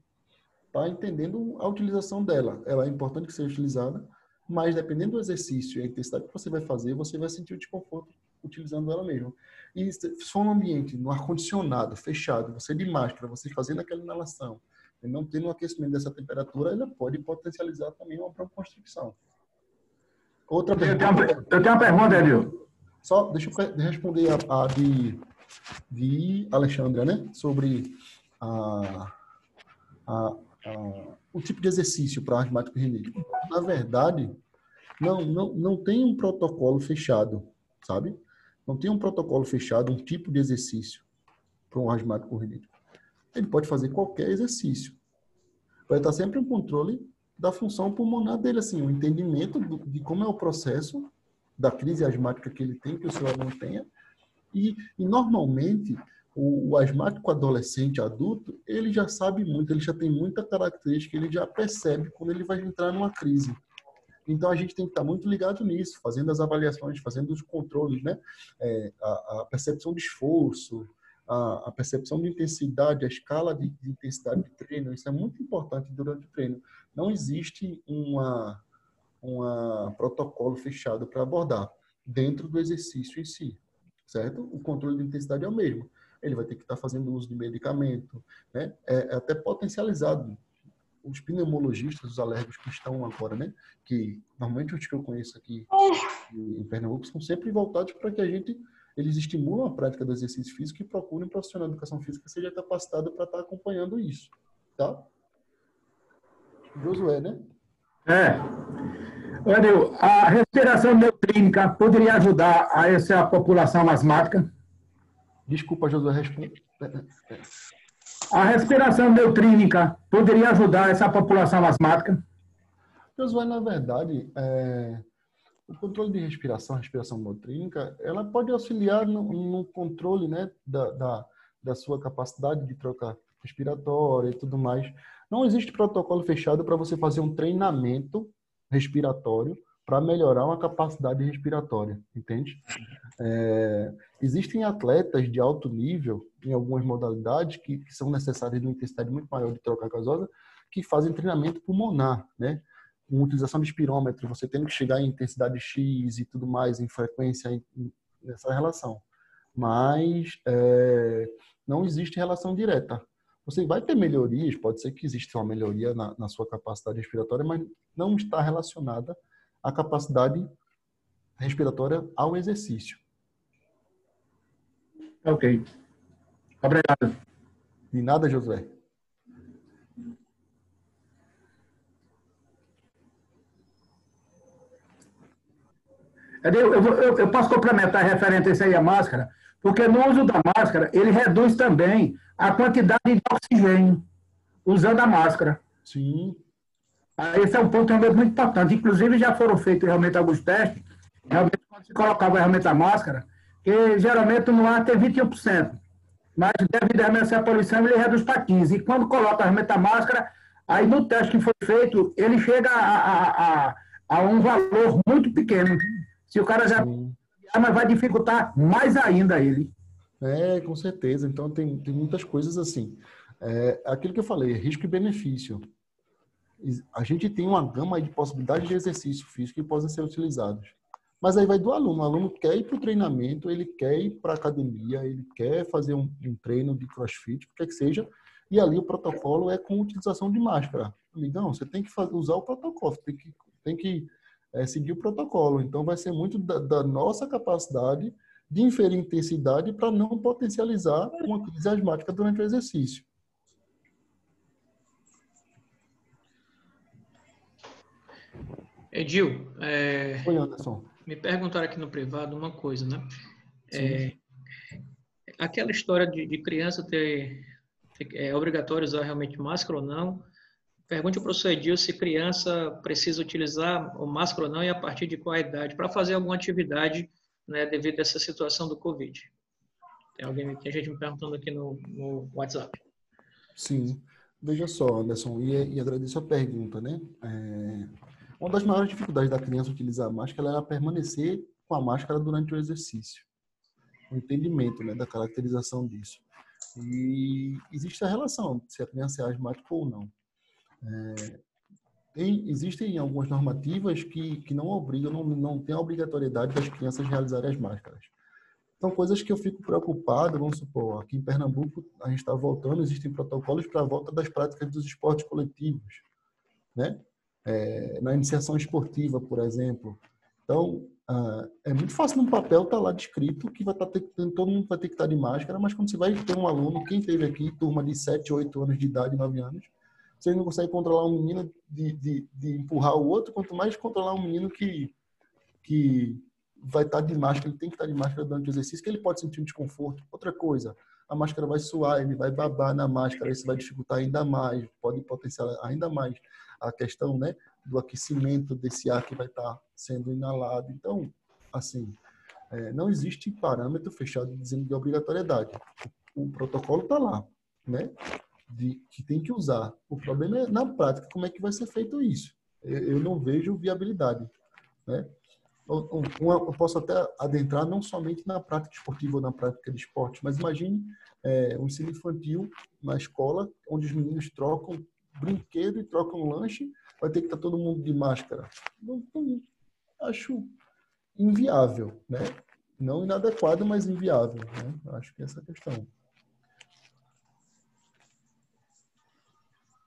estar entendendo a utilização dela. Ela é importante que seja utilizada, mas dependendo do exercício e a intensidade que você vai fazer, você vai sentir o desconforto utilizando ela mesmo. E se for um ambiente, no ar-condicionado, fechado, você de máscara, você fazendo aquela inalação, e não tendo um aquecimento dessa temperatura, ela pode potencializar também uma broncoconstricção. Outra pergunta... Eu tenho uma pergunta, Edil. Só, deixa eu responder a de Alexandra, né? Sobre o tipo de exercício para asmático e rinite. Na verdade, não tem um protocolo fechado, sabe? Não tem um protocolo fechado, um tipo de exercício para um asmático rinite. Ele pode fazer qualquer exercício. Vai estar sempre um controle da função pulmonar dele, assim, um entendimento de como é o processo da crise asmática que ele tem, que o seu aluno tenha. E normalmente, o asmático adolescente, adulto, ele já sabe muito, ele já tem muita característica, ele já percebe quando ele vai entrar numa crise. Então, a gente tem que estar muito ligado nisso, fazendo as avaliações, fazendo os controles, né? A percepção de esforço, a percepção de intensidade, a escala de intensidade de treino, isso é muito importante durante o treino. Não existe um protocolo fechado para abordar dentro do exercício em si, certo? O controle de intensidade é o mesmo. Ele vai ter que estar fazendo uso de medicamento, né? É até potencializado. Os pneumologistas, os alérgicos que estão agora, né? Que normalmente os que eu conheço aqui em Pernambuco são sempre voltados para que eles estimulam a prática do exercício físico e procurem um profissional de educação física que seja capacitado para estar acompanhando isso, tá? Josué, né? Edil, a respiração neoclínica poderia ajudar a essa população asmática? Desculpa, Josué, responde. A respiração neutrínica poderia ajudar essa população asmática? Josué, na verdade, o controle de respiração neutrínica, ela pode auxiliar no controle, né, da sua capacidade de troca respiratória e tudo mais. Não existe protocolo fechado para você fazer um treinamento respiratório para melhorar uma capacidade respiratória, entende? Existem atletas de alto nível, em algumas modalidades, que são necessárias de uma intensidade muito maior de troca gasosa, que fazem treinamento pulmonar, né? Com utilização de espirômetro, você tendo que chegar em intensidade X e tudo mais, em frequência, nessa relação. Mas não existe relação direta. Você vai ter melhorias, pode ser que exista uma melhoria na sua capacidade respiratória, mas não está relacionada à capacidade respiratória ao exercício. Ok. Obrigado. De nada, Josué. Eu posso complementar referente a isso aí, a máscara, porque no uso da máscara, ele reduz também a quantidade de oxigênio usando a máscara. Sim. Esse é um ponto realmente muito importante. Inclusive, já foram feitos realmente alguns testes, realmente quando se colocava realmente a máscara, que geralmente no ar tem 21%, mas devido a essa poluição, ele reduz para 15%. E quando coloca realmente a máscara, aí no teste que foi feito, ele chega a um valor muito pequeno. Se o cara já... Mas vai dificultar mais ainda ele. Com certeza. Então, tem muitas coisas assim. Aquilo que eu falei, risco e benefício. A gente tem uma gama de possibilidades de exercício físico que podem ser utilizados. Mas aí vai do aluno. O aluno quer ir para o treinamento, ele quer ir para a academia, ele quer fazer um treino de crossfit, o que é que seja, e ali o protocolo é com utilização de máscara. Amigão, você tem que usar o protocolo, tem que seguir o protocolo. Então, vai ser muito da nossa capacidade de inferir intensidade para não potencializar uma crise asmática durante o exercício. Edil, Oi, Anderson. Me perguntaram aqui no privado uma coisa, né? Aquela história de criança é obrigatório usar realmente máscara ou não. Pergunte ao professor Edil se criança precisa utilizar o máscara ou não e a partir de qual idade para fazer alguma atividade, né, devido a essa situação do Covid. Tem alguém aqui, a gente me perguntando aqui no WhatsApp. Sim. Veja só, Anderson, e agradeço a pergunta, né? Uma das maiores dificuldades da criança utilizar a máscara é permanecer com a máscara durante o exercício. O entendimento, né, da caracterização disso. E existe a relação, se a criança é asmática ou não. Existem algumas normativas que não obrigam, não tem a obrigatoriedade das crianças realizarem as máscaras. São coisas que eu fico preocupado, vamos supor, aqui em Pernambuco a gente está voltando, existem protocolos para a volta das práticas dos esportes coletivos, né? Na iniciação esportiva, por exemplo. Então, é muito fácil no papel estar lá descrito que todo mundo vai ter que estar de máscara, mas quando você vai ter um aluno, quem teve aqui, turma de 7, 8 anos de idade, 9 anos, você não consegue controlar um menino de empurrar o outro, quanto mais controlar um menino que vai estar de máscara, ele tem que estar de máscara durante o exercício, que ele pode sentir um desconforto. Outra coisa, a máscara vai suar, ele vai babar na máscara, isso vai dificultar ainda mais, pode potencializar ainda mais a questão, né, do aquecimento desse ar que vai estar sendo inalado. Então, assim, não existe parâmetro fechado dizendo de obrigatoriedade. O protocolo está lá, né, que tem que usar. O problema é, na prática, como é que vai ser feito isso. Eu não vejo viabilidade, né? Eu posso até adentrar não somente na prática esportiva ou na prática de esporte, mas imagine um ensino infantil na escola, onde os meninos trocam brinquedo e trocam lanche, vai ter que estar todo mundo de máscara. Não, acho inviável, né? Não inadequado, mas inviável, né? Acho que é essa a questão.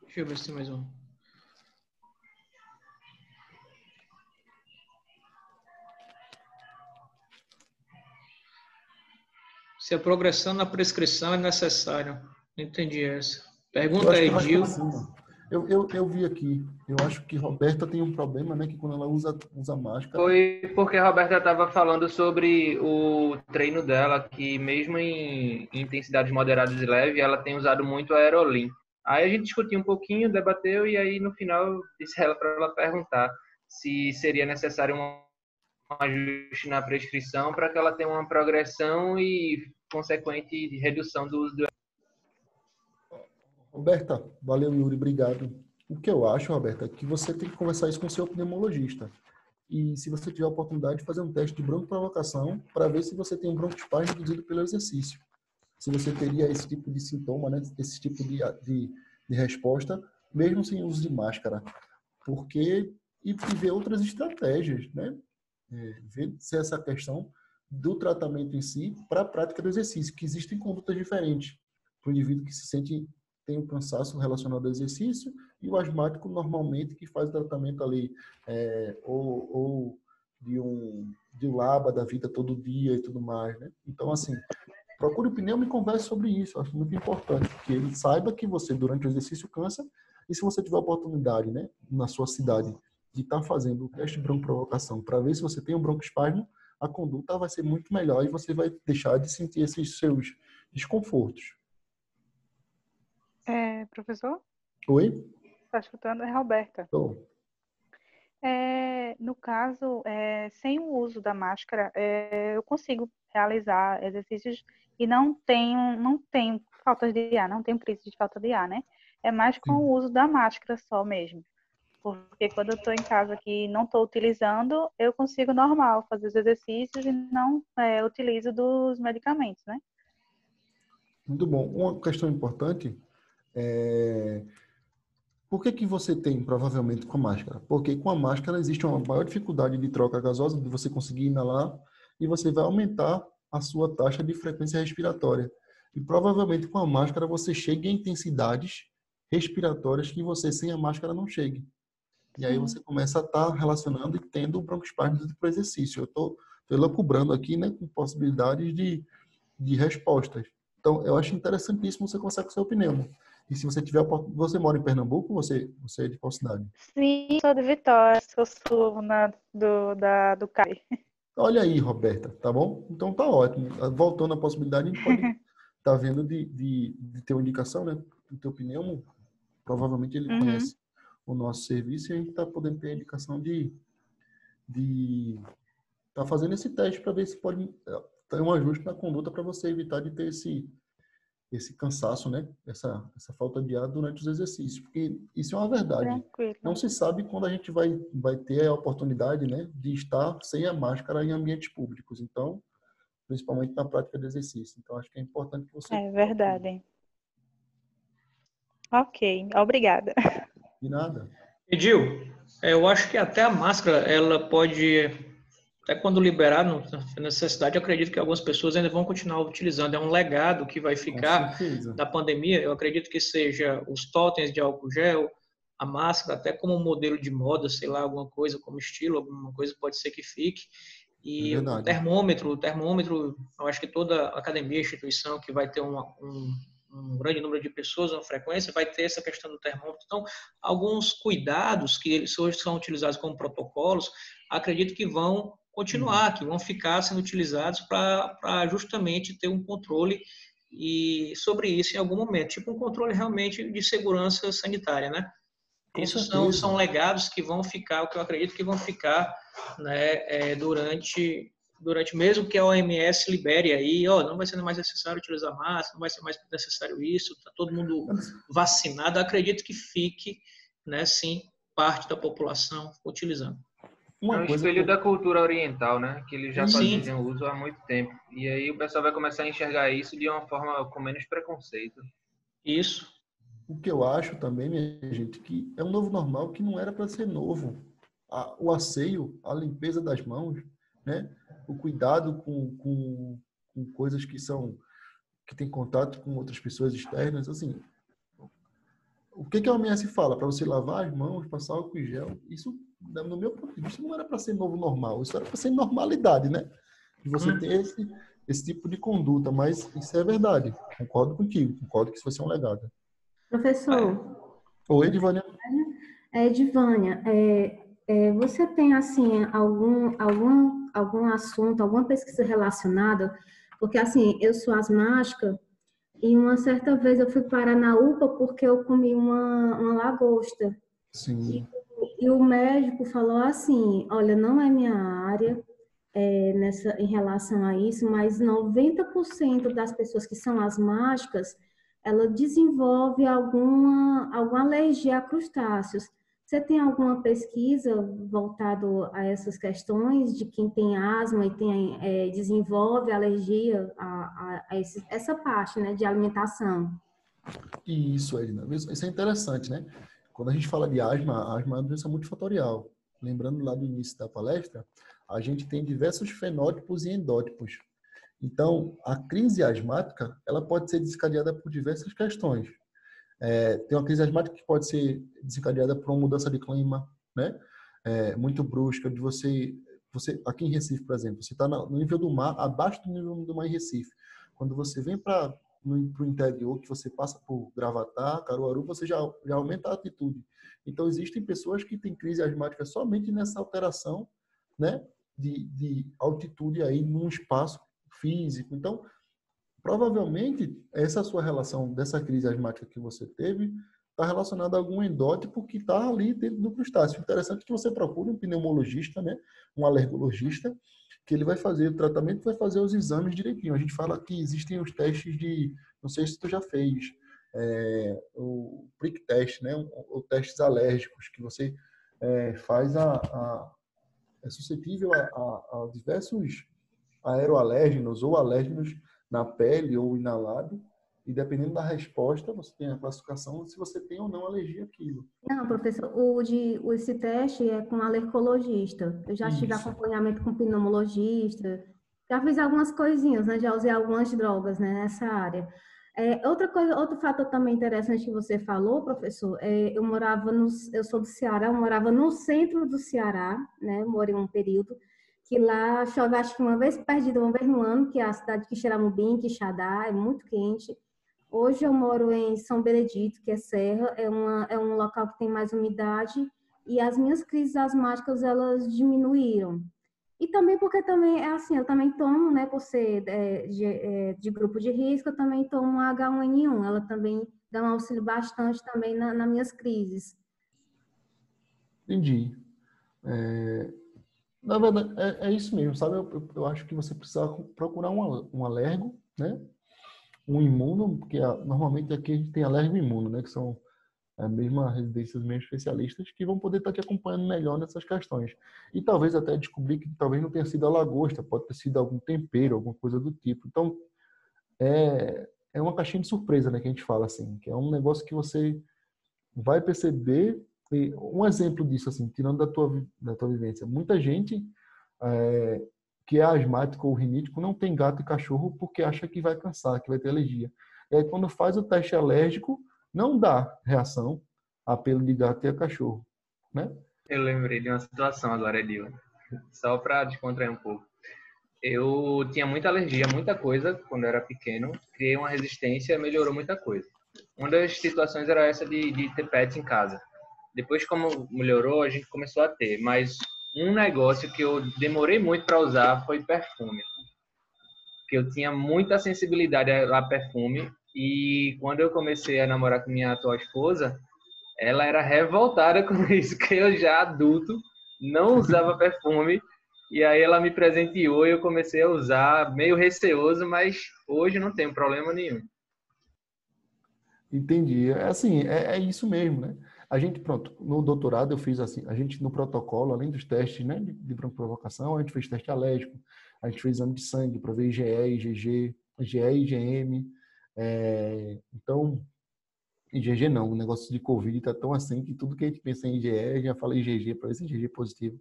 Deixa eu ver se tem mais um. Se a progressão na prescrição é necessária. Não entendi essa. Pergunta aí, Edil. Eu vi aqui, eu acho que Roberta tem um problema, né? Que quando ela usa máscara... Foi porque a Roberta estava falando sobre o treino dela, que mesmo em intensidades moderadas e leves, ela tem usado muito a Aerolim. Aí a gente discutiu um pouquinho, debateu, e aí no final eu disse para ela perguntar se seria necessário um ajuste na prescrição para que ela tenha uma progressão e consequente redução do uso do... Roberta, valeu, Yuri, obrigado. O que eu acho, Roberta, é que você tem que conversar isso com o seu pneumologista. E se você tiver a oportunidade de fazer um teste de broncoprovocação para ver se você tem um broncoespasmo induzido pelo exercício. Se você teria esse tipo de sintoma, né? Esse tipo de resposta, mesmo sem uso de máscara. Porque... E ver outras estratégias, né? Ver se essa questão do tratamento em si para a prática do exercício, que existem condutas diferentes para o indivíduo que se sente, tem um cansaço relacionado ao exercício e o asmático normalmente que faz o tratamento ali ou de um LABA da vida todo dia e tudo mais, né? Então, assim, procure o pneu e converse sobre isso. Eu acho muito importante que ele saiba que você, durante o exercício, cansa e se você tiver a oportunidade, né, na sua cidade, de estar fazendo o teste de broncoprovocação para ver se você tem um broncoespasmo, a conduta vai ser muito melhor e você vai deixar de sentir esses seus desconfortos. Professor? Oi? Está escutando? É Roberta. Estou. No caso, sem o uso da máscara, eu consigo realizar exercícios e não tenho faltas de ar, não tenho crise de falta de ar, né? É mais com o uso da máscara só mesmo. Porque quando eu estou em casa aqui e não estou utilizando, eu consigo normal fazer os exercícios e não utilizo dos medicamentos, né? Muito bom. Uma questão importante é... Por que você tem, provavelmente, com a máscara? Porque com a máscara existe uma maior dificuldade de troca gasosa, de você conseguir inalar, e você vai aumentar a sua taxa de frequência respiratória. E provavelmente com a máscara você chega em intensidades respiratórias que você sem a máscara não chegue. E aí você começa a estar relacionando e tendo broncoespasmo para o exercício. Eu estou elucubrando aqui, né, com possibilidades de respostas. Então, eu acho interessantíssimo você conversar com o seu pneumo. E se você tiver... Você mora em Pernambuco ou você é de qual cidade? Sim, sou de Vitória, sou sul do CAI. Olha aí, Roberta, tá bom? Então tá ótimo. Voltando à possibilidade, a gente pode estar vendo de ter uma indicação, né? Do teu pneumo, provavelmente ele conhece o nosso serviço e a gente está podendo ter a indicação de estar fazendo esse teste para ver se pode ter um ajuste na conduta para você evitar de ter esse cansaço, né? Essa falta de ar durante os exercícios, porque isso é uma verdade. Tranquilo. Não se sabe quando a gente vai ter a oportunidade, né, de estar sem a máscara em ambientes públicos. Então, principalmente na prática de exercício. Então, acho que é importante que você... É verdade. Ok, obrigada. De nada. Edil, eu acho que até a máscara, ela pode, até quando liberar não necessidade, eu acredito que algumas pessoas ainda vão continuar utilizando. É um legado que vai ficar da pandemia. Eu acredito que seja os totens de álcool gel, a máscara, até como modelo de moda, sei lá, alguma coisa como estilo, alguma coisa pode ser que fique. E o termômetro, eu acho que toda academia, instituição que vai ter um grande número de pessoas, uma frequência, vai ter essa questão do termômetro. Então, alguns cuidados que hoje são utilizados como protocolos, acredito que vão continuar, que vão ficar sendo utilizados para justamente ter um controle sobre isso em algum momento, tipo um controle realmente de segurança sanitária, né? Isso são legados que vão ficar, o que eu acredito que vão ficar, né, durante mesmo que a OMS libere aí, não vai ser mais necessário utilizar máscara, não vai ser mais necessário isso, está todo mundo vacinado, acredito que fique, né, sim, parte da população utilizando. É um espelho da cultura oriental, né, que eles já faziam uso há muito tempo, e aí o pessoal vai começar a enxergar isso de uma forma com menos preconceito. Isso. O que eu acho também, minha gente, que é um novo normal que não era para ser novo. O asseio, a limpeza das mãos, né? O cuidado com coisas que tem contato com outras pessoas externas, assim. O que a OMS fala? Para você lavar as mãos, passar álcool em gel, isso, no meu ponto de vista, não era para ser novo normal, isso era para ser normalidade, né? De você ter esse tipo de conduta, mas isso é verdade. Concordo contigo, concordo que isso vai ser um legado. Professor, Oi, Edivânia. Edivânia, você tem, assim, algum assunto, alguma pesquisa relacionada? Porque, assim, eu sou asmática e uma certa vez eu fui parar na UPA porque eu comi uma lagosta. Sim. E o médico falou assim, olha, não é minha área em relação a isso, mas 90% das pessoas que são asmáticas, ela desenvolve alguma alergia a crustáceos. Você tem alguma pesquisa voltado a essas questões de quem tem asma e desenvolve alergia essa parte, né, de alimentação? Isso, Edna. Isso é interessante, né? Quando a gente fala de asma, a asma é uma doença multifatorial. Lembrando lá do início da palestra, a gente tem diversos fenótipos e endótipos. Então, a crise asmática, ela pode ser desencadeada por diversas questões. Tem uma crise asmática que pode ser desencadeada por uma mudança de clima, né? Muito brusca, de você aqui em Recife, por exemplo, você está no nível do mar, abaixo do nível do mar em Recife. Quando você vem para o interior, que você passa por Gravatá, Caruaru, você já aumenta a altitude. Então, existem pessoas que têm crise asmática somente nessa alteração, né, de altitude aí num espaço físico. Então, provavelmente, essa sua relação dessa crise asmática que você teve está relacionada a algum endótipo que está ali dentro do crustáceo. Interessante que você procure um pneumologista, né, um alergologista, que ele vai fazer o tratamento, vai fazer os exames direitinho. A gente fala que existem os testes de, não sei se tu já fez, o prick test, né, ou testes alérgicos, que você faz é suscetível a diversos aeroalérgenos ou alérgenos na pele ou inalado, e dependendo da resposta, você tem a classificação se você tem ou não alergia àquilo. Não, professor, esse teste é com alergologista. Eu já tive acompanhamento com pneumologista, já fiz algumas coisinhas, né? Já usei algumas drogas, né, nessa área. Outro fator também interessante que você falou, professor, eu sou do Ceará, eu morava no centro do Ceará, né? Eu morei um período que lá chove, acho que uma vez perdida, uma vez no ano, que é a cidade de Quixeramobim, Quixadá, é muito quente. Hoje eu moro em São Benedito, que é serra, é um local que tem mais umidade, e as minhas crises asmáticas, elas diminuíram. E também porque também, é assim, eu também tomo, né, por ser de grupo de risco, eu também tomo H1N1, ela também dá um auxílio bastante também nas minhas crises. Entendi. Na verdade, é isso mesmo, sabe? Eu acho que você precisa procurar um alergo, né? Um imuno, porque normalmente aqui a gente tem alergo e imuno, né? Que são a mesma residência, os mesmos especialistas, que vão poder estar te acompanhando melhor nessas questões. E talvez até descobrir que talvez não tenha sido a lagosta, pode ter sido algum tempero, alguma coisa do tipo. Então, é uma caixinha de surpresa, né? Que a gente fala assim, que é um negócio que você vai perceber. E um exemplo disso, assim, tirando da tua vivência, muita gente que é asmático ou rinítico não tem gato e cachorro porque acha que vai cansar, que vai ter alergia. E aí, quando faz o teste alérgico, não dá reação a pelo de gato e a cachorro, né? Eu lembrei de uma situação agora, Edil, só para descontrair um pouco. Eu tinha muita alergia a muita coisa quando eu era pequeno, criei uma resistência e melhorou muita coisa. Uma das situações era essa de ter pets em casa. Depois, como melhorou, a gente começou a ter, mas um negócio que eu demorei muito para usar foi perfume. Porque eu tinha muita sensibilidade a perfume e quando eu comecei a namorar com minha atual esposa, ela era revoltada com isso, que eu já adulto não usava perfume e aí ela me presenteou e eu comecei a usar, meio receoso, mas hoje não tenho problema nenhum. Entendi. Assim, é isso mesmo, né? A gente, pronto, no doutorado eu fiz assim, a gente no protocolo, além dos testes, né, de broncoprovocação, a gente fez teste alérgico, a gente fez exame de sangue para ver IgE, IgG, IgE e IgM. Então, IgG não, o negócio de Covid está tão assim que tudo que a gente pensa em IgE, já fala IgG para ver se IgG positivo.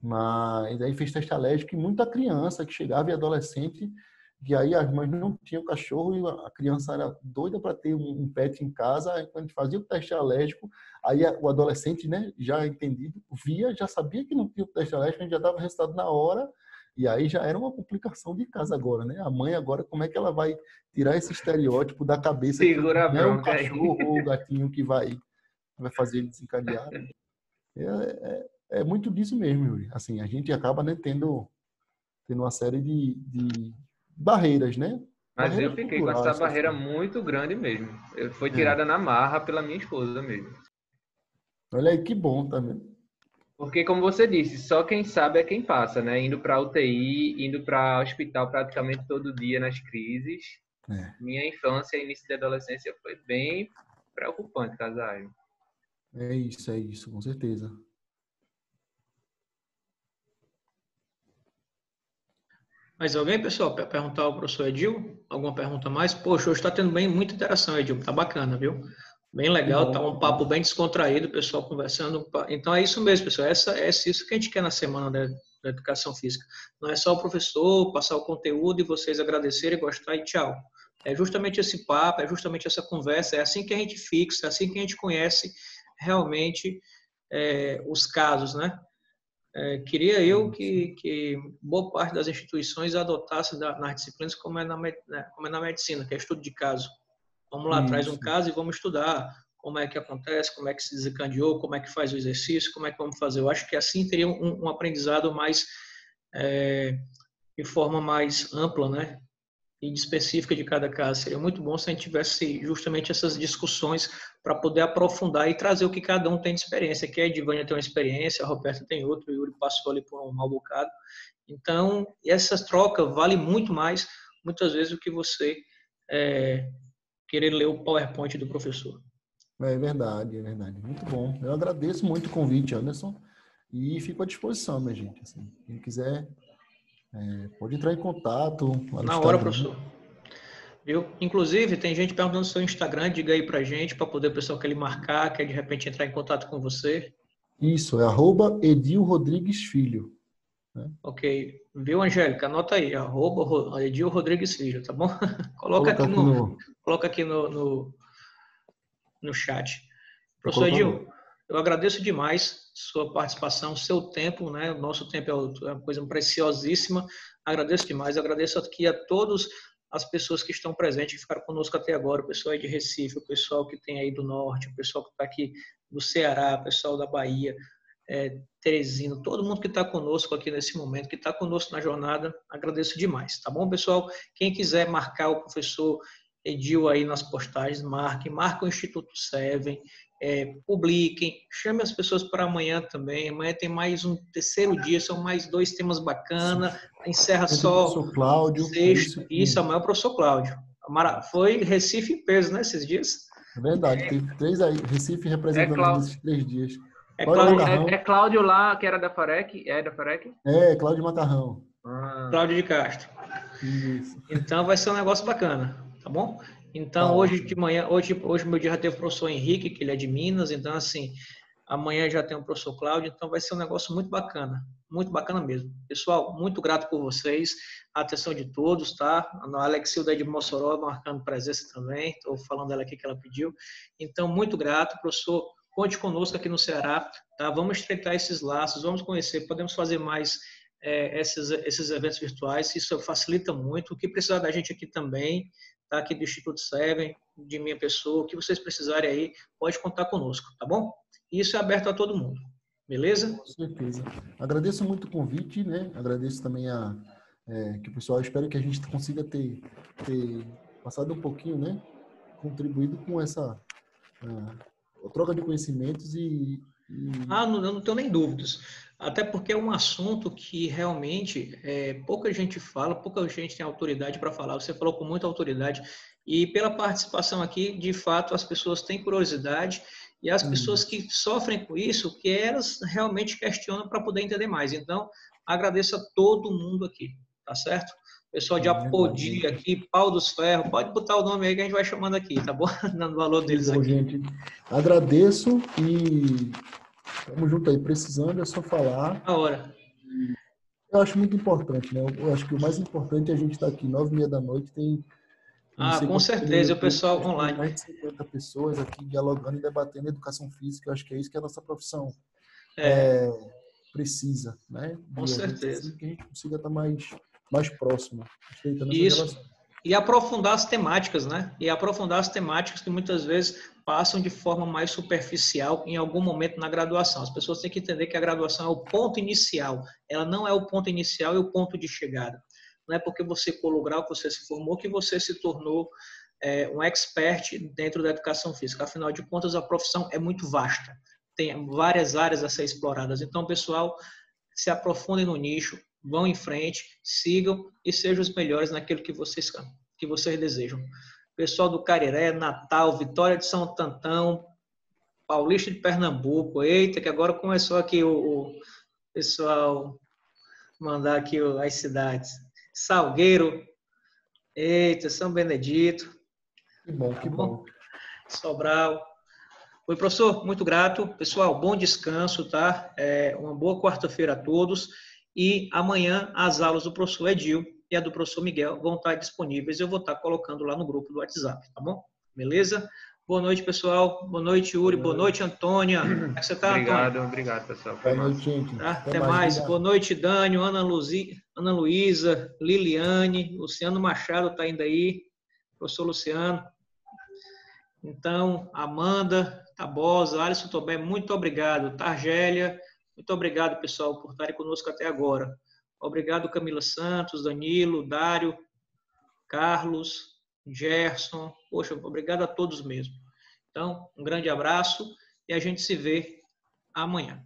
Mas aí fez teste alérgico e muita criança que chegava e adolescente, e aí as mães não tinham cachorro e a criança era doida para ter um pet em casa. Aí quando a gente fazia o teste alérgico, aí o adolescente, né, já entendido, via, já sabia que não tinha o teste alérgico, a gente já dava o resultado na hora, e aí já era uma complicação de casa agora, né? A mãe agora, como é que ela vai tirar esse estereótipo da cabeça? Segura que não é o cachorro ou o gatinho que vai vai fazer ele desencadear. É muito disso mesmo, Yuri. Assim, a gente acaba, né, tendo uma série de barreiras, né? Mas Barreiras eu fiquei com essa culturais, barreira assim. muito grande mesmo. Foi tirada na marra pela minha esposa mesmo. Olha aí, que bom, tá vendo? Porque, como você disse, só quem sabe é quem passa, né? Indo para UTI, indo para hospital praticamente todo dia nas crises. Minha infância e início da adolescência foi bem preocupante, Casaio. É isso, com certeza. Mais alguém, pessoal, para perguntar ao professor Edil? Alguma pergunta a mais? Poxa, hoje está tendo muita interação, Edil. Tá bacana, viu? Bem legal, tá um papo bem descontraído, o pessoal conversando. Então é isso mesmo, pessoal. Isso que a gente quer na semana da educação física. Não é só o professor passar o conteúdo e vocês agradecerem, gostar e tchau. É justamente esse papo, é justamente essa conversa, é assim que a gente fixa, é assim que a gente conhece realmente os casos, né? Queria eu que boa parte das instituições adotasse nas disciplinas como é na medicina, que é estudo de caso. Vamos lá, traz um caso e vamos estudar como é que acontece, como é que se desencadeou, como é que faz o exercício, como é que vamos fazer. Eu acho que assim teria um aprendizado mais de forma mais ampla, né? E específica de cada caso. Seria muito bom se a gente tivesse justamente essas discussões para poder aprofundar e trazer o que cada um tem de experiência, que a Edivânia tem uma experiência, a Roberta tem outra, o Yuri passou ali por um mau bocado. Então, essa troca vale muito mais, muitas vezes, do que você querer ler o PowerPoint do professor. É verdade. Muito bom. Eu agradeço muito o convite, Anderson, e fico à disposição, minha gente. Assim, quem quiser... pode entrar em contato. Na hora, professor. Viu? Inclusive, tem gente perguntando o seu Instagram, diga aí pra gente, para poder o pessoal que ele marcar, quer de repente entrar em contato com você. Isso, é @Edil Rodrigues Filho. Né? Ok. Viu, Angélica? Anota aí, @Edil Rodrigues Filho, tá bom? Coloca aqui no chat. Professor Edil, eu agradeço demais sua participação, seu tempo, né? O nosso tempo é uma coisa preciosíssima. Agradeço demais. Agradeço aqui a todas as pessoas que estão presentes, que ficaram conosco até agora, o pessoal aí de Recife, o pessoal que tem aí do Norte, o pessoal que está aqui do Ceará, o pessoal da Bahia, Teresina, todo mundo que está conosco aqui nesse momento, que está conosco na jornada, agradeço demais, tá bom, pessoal? Quem quiser marcar o professor Edil aí nas postagens, marque o Instituto Seven, publiquem, chame as pessoas para amanhã também. Amanhã tem mais um terceiro dia, são mais 2 temas bacanas. Encerra só o professor Cláudio. Isso, amanhã é o professor Cláudio. Foi Recife em peso, né, esses dias? É verdade, teve 3 aí, Recife representando nesses 3 dias. Cláudio lá, que era da FAREC? É da FAREC? Cláudio Macarrão. Cláudio de Castro. Isso. Então vai ser um negócio bacana, tá bom? Então, hoje de manhã, hoje meu dia já teve o professor Henrique, que ele é de Minas, então, assim, amanhã já tem o professor Cláudio, então vai ser um negócio muito bacana mesmo. Pessoal, muito grato por vocês, a atenção de todos, tá? A Alexilda de Mossoró marcando presença também, estou falando dela aqui que ela pediu. Então, muito grato, professor, conte conosco aqui no Ceará, tá? Vamos estreitar esses laços, vamos conhecer, podemos fazer mais esses eventos virtuais, isso facilita muito. O que precisar da gente aqui também, tá? Aqui do Instituto Seven, de minha pessoa, o que vocês precisarem aí, pode contar conosco, tá bom? E isso é aberto a todo mundo, beleza? Com certeza. Agradeço muito o convite, né? Agradeço também que o pessoal, espero que a gente consiga ter passado um pouquinho, né? Contribuído com essa troca de conhecimentos eu não tenho nem dúvidas. Até porque é um assunto que realmente pouca gente fala, pouca gente tem autoridade para falar. Você falou com muita autoridade. E pela participação aqui, de fato, as pessoas têm curiosidade e as pessoas que sofrem com isso, que elas realmente questionam para poder entender mais. Então, agradeço a todo mundo aqui, tá certo? Pessoal de Apodi aqui, Pau dos Ferros, pode botar o nome aí que a gente vai chamando aqui, tá bom? Dando valor deles aqui. Gente. Agradeço e vamos junto aí. Precisando é só falar. Na hora. Eu acho muito importante, né? Eu acho que o mais importante é a gente estar aqui 9h30 tem... com certeza, o pessoal online. Mais de 50 pessoas aqui dialogando e debatendo educação física. Eu acho que é isso que a nossa profissão precisa, né? Com certeza. Assim, que a gente consiga estar mais próximo. Isso. E aprofundar as temáticas, né? E aprofundar as temáticas que muitas vezes passam de forma mais superficial em algum momento na graduação. As pessoas têm que entender que a graduação é o ponto inicial. Ela não é o ponto inicial e o ponto de chegada. Não é porque você colou o grau, que você se formou, que você se tornou um expert dentro da educação física. Afinal de contas, a profissão é muito vasta. Tem várias áreas a ser exploradas. Então, pessoal, se aprofundem no nicho, vão em frente, sigam e sejam os melhores naquilo que vocês desejam. Pessoal do Cariré, Natal, Vitória de São Antão, Paulista de Pernambuco, eita, que agora começou aqui o pessoal mandar aqui as cidades. Salgueiro, eita, São Benedito. Que bom, que bom. Sobral. Oi, professor, muito grato. Pessoal, bom descanso, tá? Uma boa quarta-feira a todos. E amanhã as aulas do professor Edil e a do professor Miguel vão estar disponíveis. Eu vou estar colocando lá no grupo do WhatsApp, tá bom? Beleza? Boa noite, pessoal. Boa noite, Yuri. Boa noite, Antônia. Como é que você está, Antônia? Obrigado, pessoal. Boa noite, gente. Tá? Até mais. Boa noite, Dânio, Ana Luísa, Liliane, Luciano Machado está indo aí. Professor Luciano. Então, Amanda, Tabosa, Alisson Tobé, muito obrigado. Targélia, muito obrigado, pessoal, por estarem conosco até agora. Obrigado, Camila Santos, Danilo, Dário, Carlos, Gerson. Poxa, obrigado a todos mesmo. Então, um grande abraço e a gente se vê amanhã.